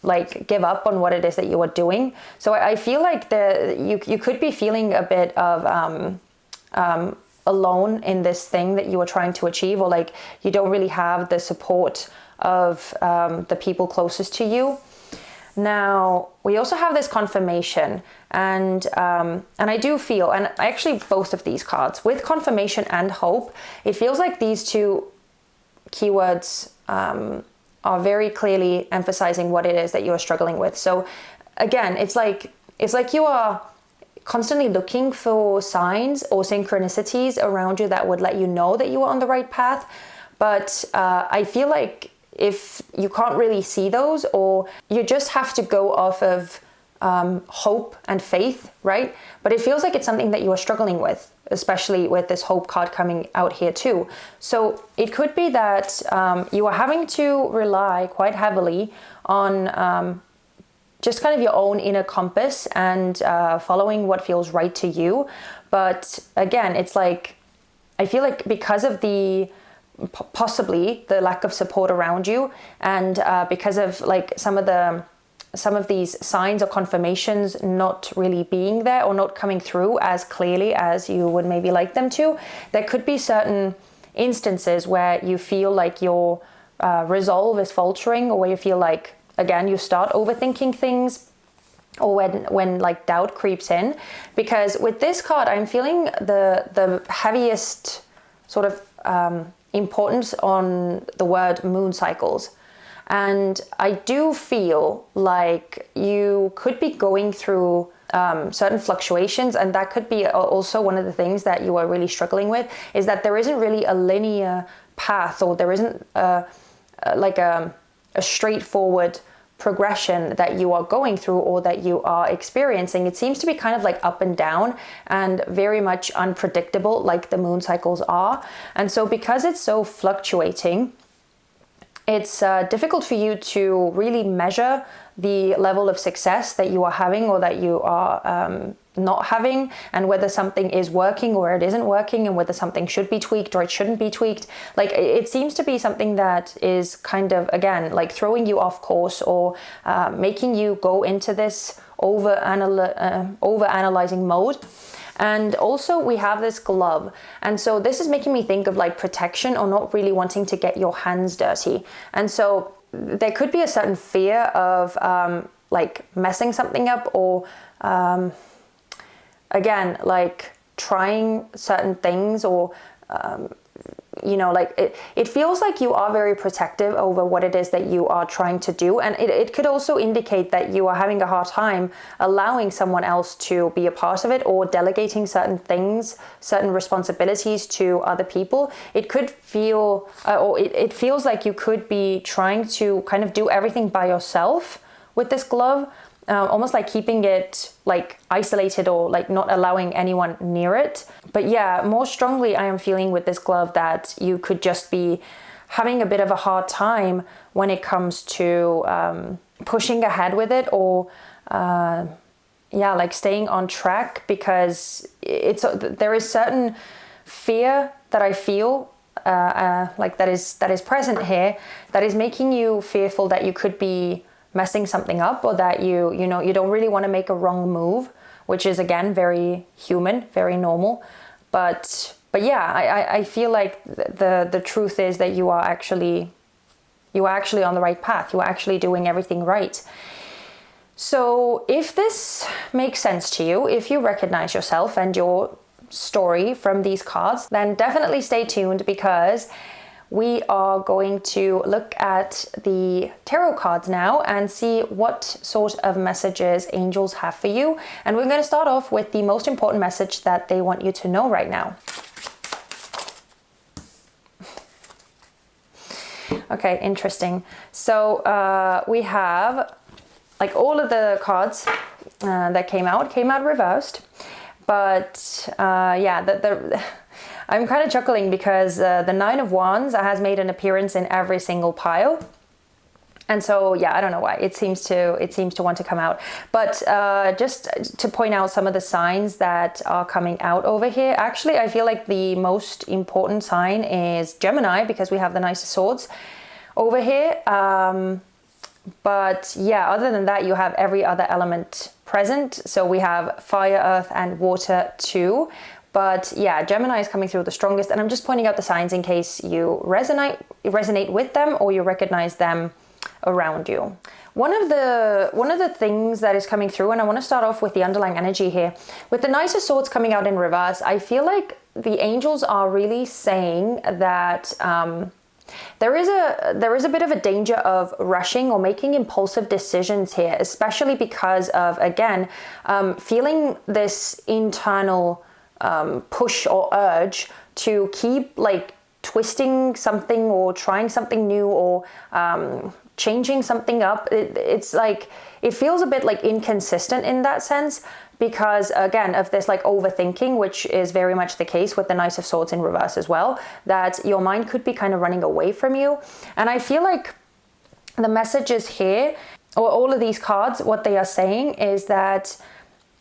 like give up on what it is that you are doing. So I feel like you could be feeling a bit of alone in this thing that you are trying to achieve, or like you don't really have the support of the people closest to you. Now we also have this confirmation, and I do feel, and actually both of these cards with confirmation and hope, it feels like these two keywords are very clearly emphasizing what it is that you are struggling with. So again, it's like you are constantly looking for signs or synchronicities around you that would let you know that you are on the right path. But I feel like if you can't really see those, or you just have to go off of hope and faith, right? But it feels like it's something that you are struggling with, especially with this hope card coming out here too. So it could be that you are having to rely quite heavily on just kind of your own inner compass and following what feels right to you. But again, it's like, I feel like because of possibly the lack of support around you, and because of like some of these signs or confirmations not really being there, or not coming through as clearly as you would maybe like them to, there could be certain instances where you feel like your resolve is faltering, or where you feel like, again, you start overthinking things, or when like doubt creeps in. Because with this card, I'm feeling the heaviest sort of importance on the word moon cycles. And I do feel like you could be going through certain fluctuations, and that could be also one of the things that you are really struggling with, is that there isn't really a linear path, or there isn't a straightforward progression that you are going through, or that you are experiencing. It seems to be kind of like up and down, and very much unpredictable, like the moon cycles are. And so because it's so fluctuating, it's difficult for you to really measure the level of success that you are having or that you are not having, and whether something is working or it isn't working, and whether something should be tweaked or it shouldn't be tweaked. Like, it seems to be something that is kind of, again, like throwing you off course, or making you go into this over analyzing mode. And also we have this glove. And so this is making me think of like protection, or not really wanting to get your hands dirty. And so there could be a certain fear of like messing something up, or again, like trying certain things, or you know, like it feels like you are very protective over what it is that you are trying to do. And it could also indicate that you are having a hard time allowing someone else to be a part of it, or delegating certain things, certain responsibilities to other people. It could feel, or it feels like you could be trying to kind of do everything by yourself with this glove. Almost like keeping it like isolated, or like not allowing anyone near it. But yeah, more strongly I am feeling with this glove that you could just be having a bit of a hard time when it comes to pushing ahead with it, or yeah, like staying on track, because there is certain fear that I feel like that is present here, that is making you fearful that you could be messing something up, or that you don't really want to make a wrong move, which is again very human, very normal. But yeah, I feel like the truth is that you are actually on the right path. You are actually doing everything right. So if this makes sense to you, if you recognize yourself and your story from these cards, then definitely stay tuned, because we are going to look at the tarot cards now and see what sort of messages angels have for you. And we're going to start off with the most important message that they want you to know right now. Okay, interesting. So we have, like, all of the cards that came out reversed. But yeah, I'm kind of chuckling because the Nine of Wands has made an appearance in every single pile. And so, yeah, I don't know why it seems to want to come out. But just to point out some of the signs that are coming out over here. Actually, I feel like the most important sign is Gemini, because we have the Knight of Swords over here. But yeah, other than that, you have every other element present. So we have fire, earth, and water too. But yeah, Gemini is coming through the strongest, and I'm just pointing out the signs in case you resonate with them, or you recognize them around you. One of the things that is coming through, and I want to start off with the underlying energy here. With the Knight of Swords coming out in reverse, I feel like the angels are really saying that there is a bit of a danger of rushing or making impulsive decisions here, especially because of, again, feeling this internal push or urge to keep like twisting something, or trying something new, or changing something up. It's like, it feels a bit like inconsistent in that sense, because again of this like overthinking, which is very much the case with the Knight of Swords in reverse as well, that your mind could be kind of running away from you. And I feel like the messages here, or all of these cards, what they are saying is that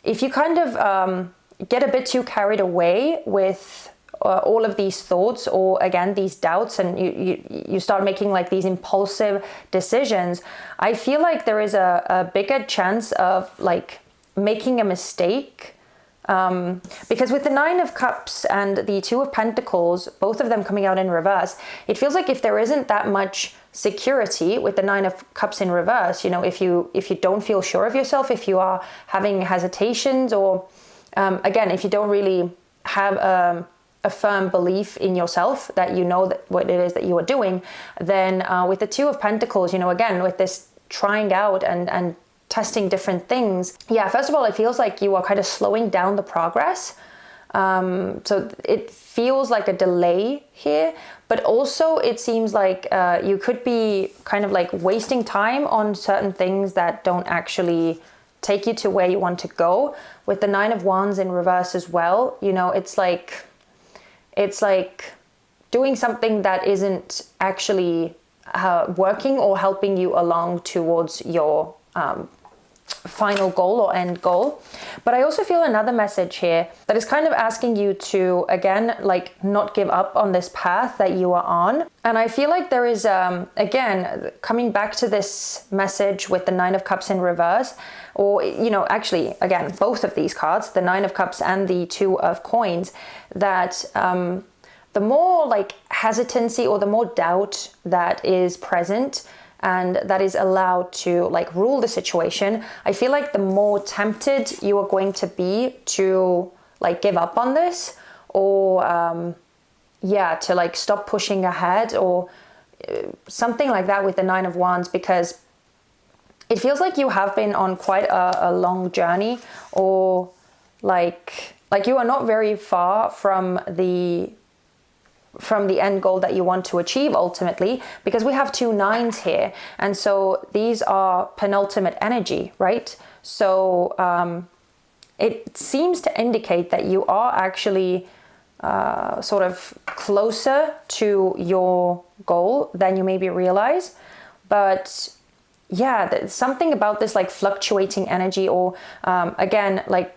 if you kind of get a bit too carried away with all of these thoughts, or again these doubts, and you start making like these impulsive decisions, I feel like there is a bigger chance of like making a mistake, because with the Nine of Cups and the Two of Pentacles, both of them coming out in reverse, it feels like if there isn't that much security with the Nine of Cups in reverse, you know, if you don't feel sure of yourself, if you are having hesitations, or again, if you don't really have a firm belief in yourself that you know that what it is that you are doing, then with the Two of Pentacles, you know, again, with this trying out and testing different things, yeah, first of all, it feels like you are kind of slowing down the progress. So it feels like a delay here, but also it seems like you could be kind of like wasting time on certain things that don't actually take you to where you want to go. With the Nine of Wands in reverse as well, you know, it's like doing something that isn't actually working or helping you along towards your final goal or end goal. But I also feel another message here that is kind of asking you to, again, like not give up on this path that you are on. And I feel like there is, again, coming back to this message with the Nine of Cups in reverse, or, you know, actually, again, both of these cards, the Nine of Cups and the Two of Coins, that the more like hesitancy or the more doubt that is present and that is allowed to like rule the situation, I feel like the more tempted you are going to be to like give up on this, or to like stop pushing ahead, or something like that with the Nine of Wands, because it feels like you have been on quite a long journey, or like you are not very far from the end goal that you want to achieve ultimately, because we have two nines here, and so these are penultimate energy, right? So it seems to indicate that you are actually sort of closer to your goal than you maybe realize. But yeah, there's something about this like fluctuating energy, or again, like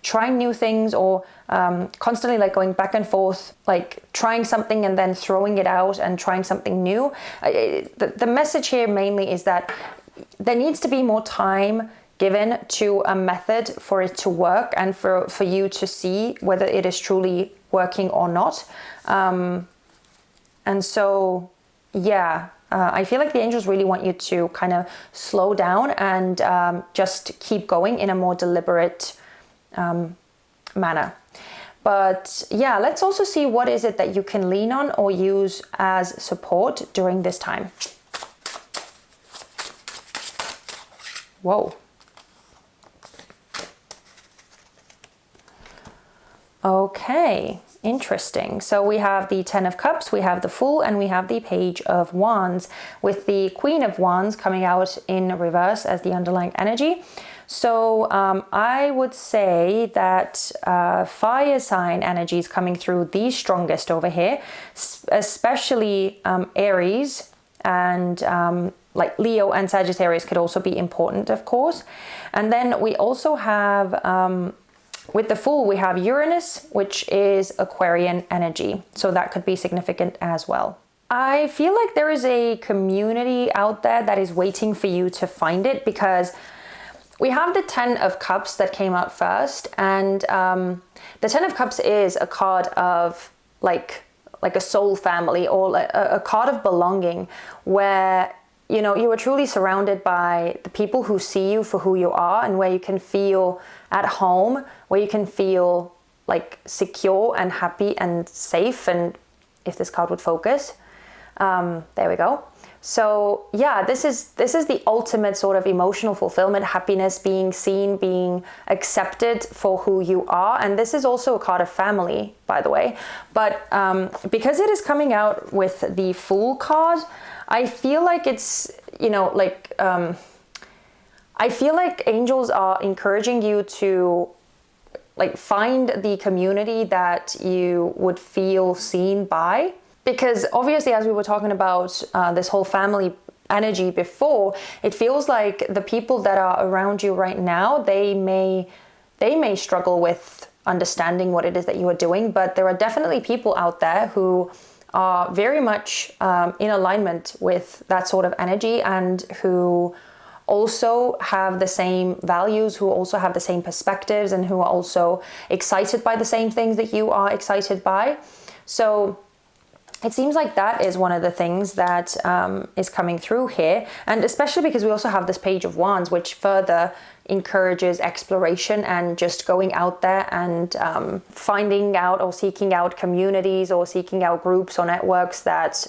trying new things, or constantly like going back and forth, like trying something and then throwing it out and trying something new. The message here mainly is that there needs to be more time given to a method for it to work, and for you to see whether it is truly working or not. And so, yeah, I feel like the angels really want you to kind of slow down and just keep going in a more deliberate manner. But yeah, let's also see what is it that you can lean on or use as support during this time. Whoa. Okay, interesting. So we have the Ten of Cups, we have the Fool, and we have the Page of Wands, with the Queen of Wands coming out in reverse as the underlying energy. So I would say that fire sign energy is coming through the strongest over here, especially Aries, and like Leo and Sagittarius could also be important, of course. And then we also have, with the Fool, we have Uranus, which is Aquarian energy. So that could be significant as well. I feel like there is a community out there that is waiting for you to find it, because we have the Ten of Cups that came out first, and the Ten of Cups is a card of like a soul family, or a card of belonging, where, you know, you are truly surrounded by the people who see you for who you are, and where you can feel at home, where you can feel like secure and happy and safe. And if this card would focus, there we go. So yeah, this is the ultimate sort of emotional fulfillment, happiness, being seen, being accepted for who you are. And this is also a card of family, by the way. But because it is coming out with the Fool card, I feel like it's, you know, like, I feel like angels are encouraging you to like find the community that you would feel seen by. Because obviously, as we were talking about this whole family energy before, it feels like the people that are around you right now, they may struggle with understanding what it is that you are doing, but there are definitely people out there who are very much in alignment with that sort of energy, and who also have the same values, who also have the same perspectives, and who are also excited by the same things that you are excited by. So it seems like that is one of the things that is coming through here. And especially because we also have this Page of Wands, which further encourages exploration and just going out there and finding out or seeking out communities, or seeking out groups or networks that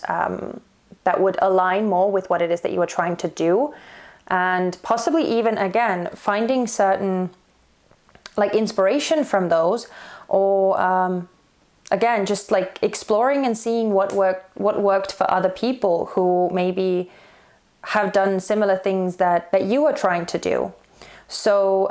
that would align more with what it is that you are trying to do. And possibly even, again, finding certain like inspiration from those, or again, just like exploring and seeing what worked for other people who maybe have done similar things that you are trying to do. So,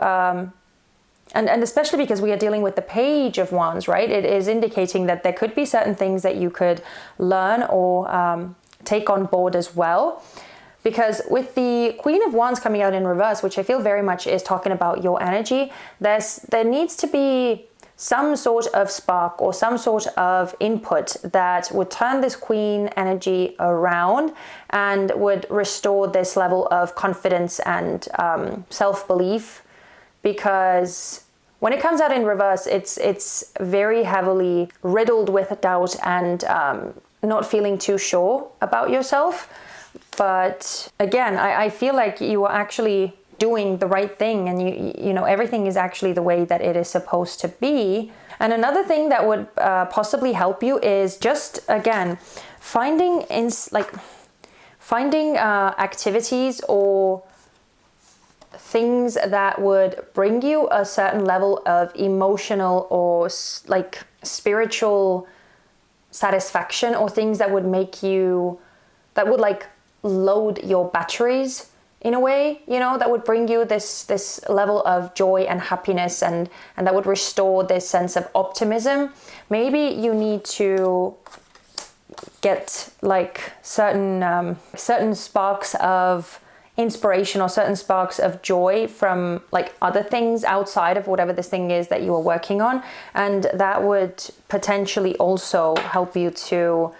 and especially because we are dealing with the Page of Wands, right? It is indicating that there could be certain things that you could learn or take on board as well. Because with the Queen of Wands coming out in reverse, which I feel very much is talking about your energy, there needs to be some sort of spark or some sort of input that would turn this Queen energy around and would restore this level of confidence and self-belief. Because when it comes out in reverse, it's very heavily riddled with doubt and not feeling too sure about yourself. But again, I feel like you are actually doing the right thing, and you know everything is actually the way that it is supposed to be. And another thing that would possibly help you is just again finding activities or things that would bring you a certain level of emotional or like spiritual satisfaction, or things that would make you, that would like load your batteries in a way, you know, that would bring you this level of joy and happiness, and that would restore this sense of optimism. Maybe you need to get like certain sparks of inspiration or certain sparks of joy from like other things outside of whatever this thing is that you are working on, and that would potentially also help you to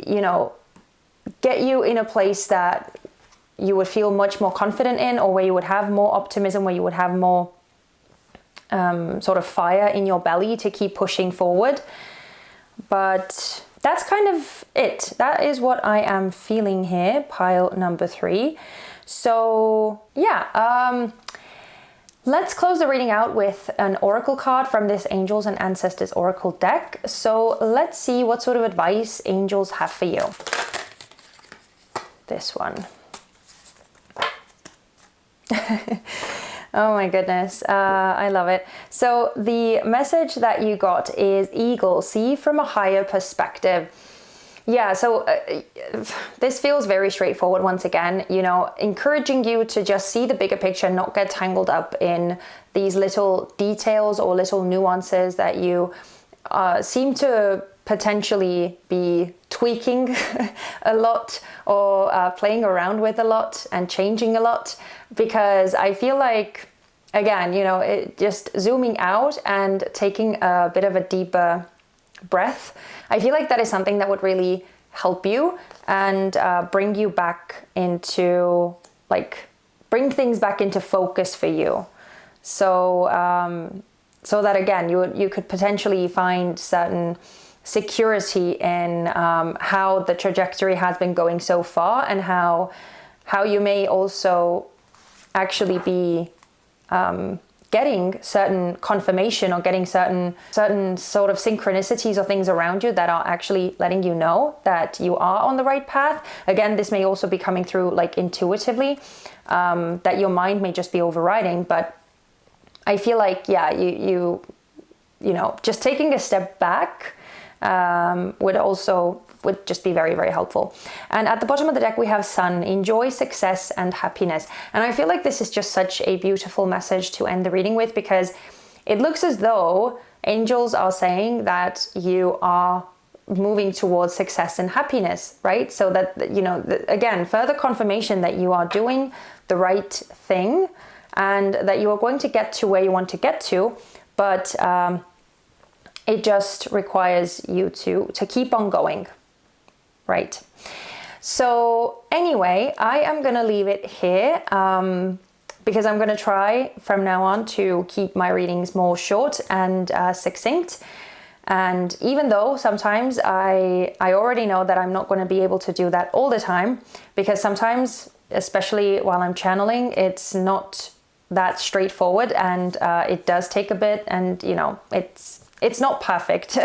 you know, get you in a place that you would feel much more confident in, or where you would have more optimism, where you would have more sort of fire in your belly to keep pushing forward. But that's kind of it. That is what I am feeling here, pile number 3. So yeah, let's close the reading out with an oracle card from this Angels and Ancestors Oracle deck. So let's see what sort of advice angels have for you. This one. Oh my goodness, I love it. So the message that you got is Eagle, see from a higher perspective. Yeah, so this feels very straightforward once again, you know, encouraging you to just see the bigger picture, not get tangled up in these little details or little nuances that you seem to potentially be tweaking a lot, or playing around with a lot and changing a lot. Because I feel like, again, you know, just zooming out and taking a bit of a deeper breath, I feel like that is something that would really help you and bring you back into, like, bring things back into focus for you. So so that again, you could potentially find certain security in how the trajectory has been going so far, and how you may also actually be getting certain confirmation, or getting certain sort of synchronicities or things around you that are actually letting you know that you are on the right path. Again, this may also be coming through like intuitively, that your mind may just be overriding. But I feel like, yeah, you know, just taking a step back would just be very, very helpful. And at the bottom of the deck we have Sun, enjoy success and happiness. And I feel like this is just such a beautiful message to end the reading with, because it looks as though angels are saying that you are moving towards success and happiness, right? So that, you know, again, further confirmation that you are doing the right thing, and that you are going to get to where you want to get to. But it just requires you to keep on going, right? So anyway, I am going to leave it here, because I'm going to try from now on to keep my readings more short and succinct. And even though sometimes I already know that I'm not going to be able to do that all the time, because sometimes, especially while I'm channeling, it's not that straightforward, and it does take a bit, and you know, it's not perfect.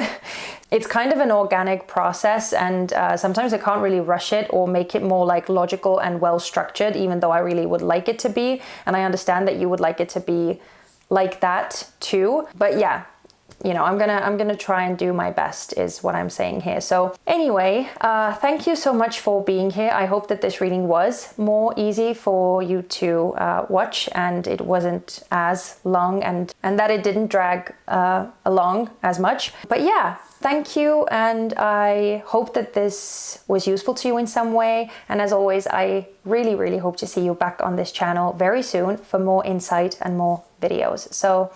It's kind of an organic process, and sometimes I can't really rush it or make it more like logical and well structured, even though I really would like it to be. And I understand that you would like it to be like that too. But yeah, you know, I'm gonna try and do my best is what I'm saying here. So anyway, thank you so much for being here. I hope that this reading was more easy for you to watch, and it wasn't as long, and that it didn't drag along as much. But yeah, thank you, and I hope that this was useful to you in some way. And as always, I really, really hope to see you back on this channel very soon for more insight and more videos. So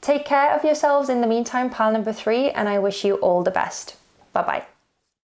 take care of yourselves in the meantime, pile number 3, and I wish you all the best. Bye-bye.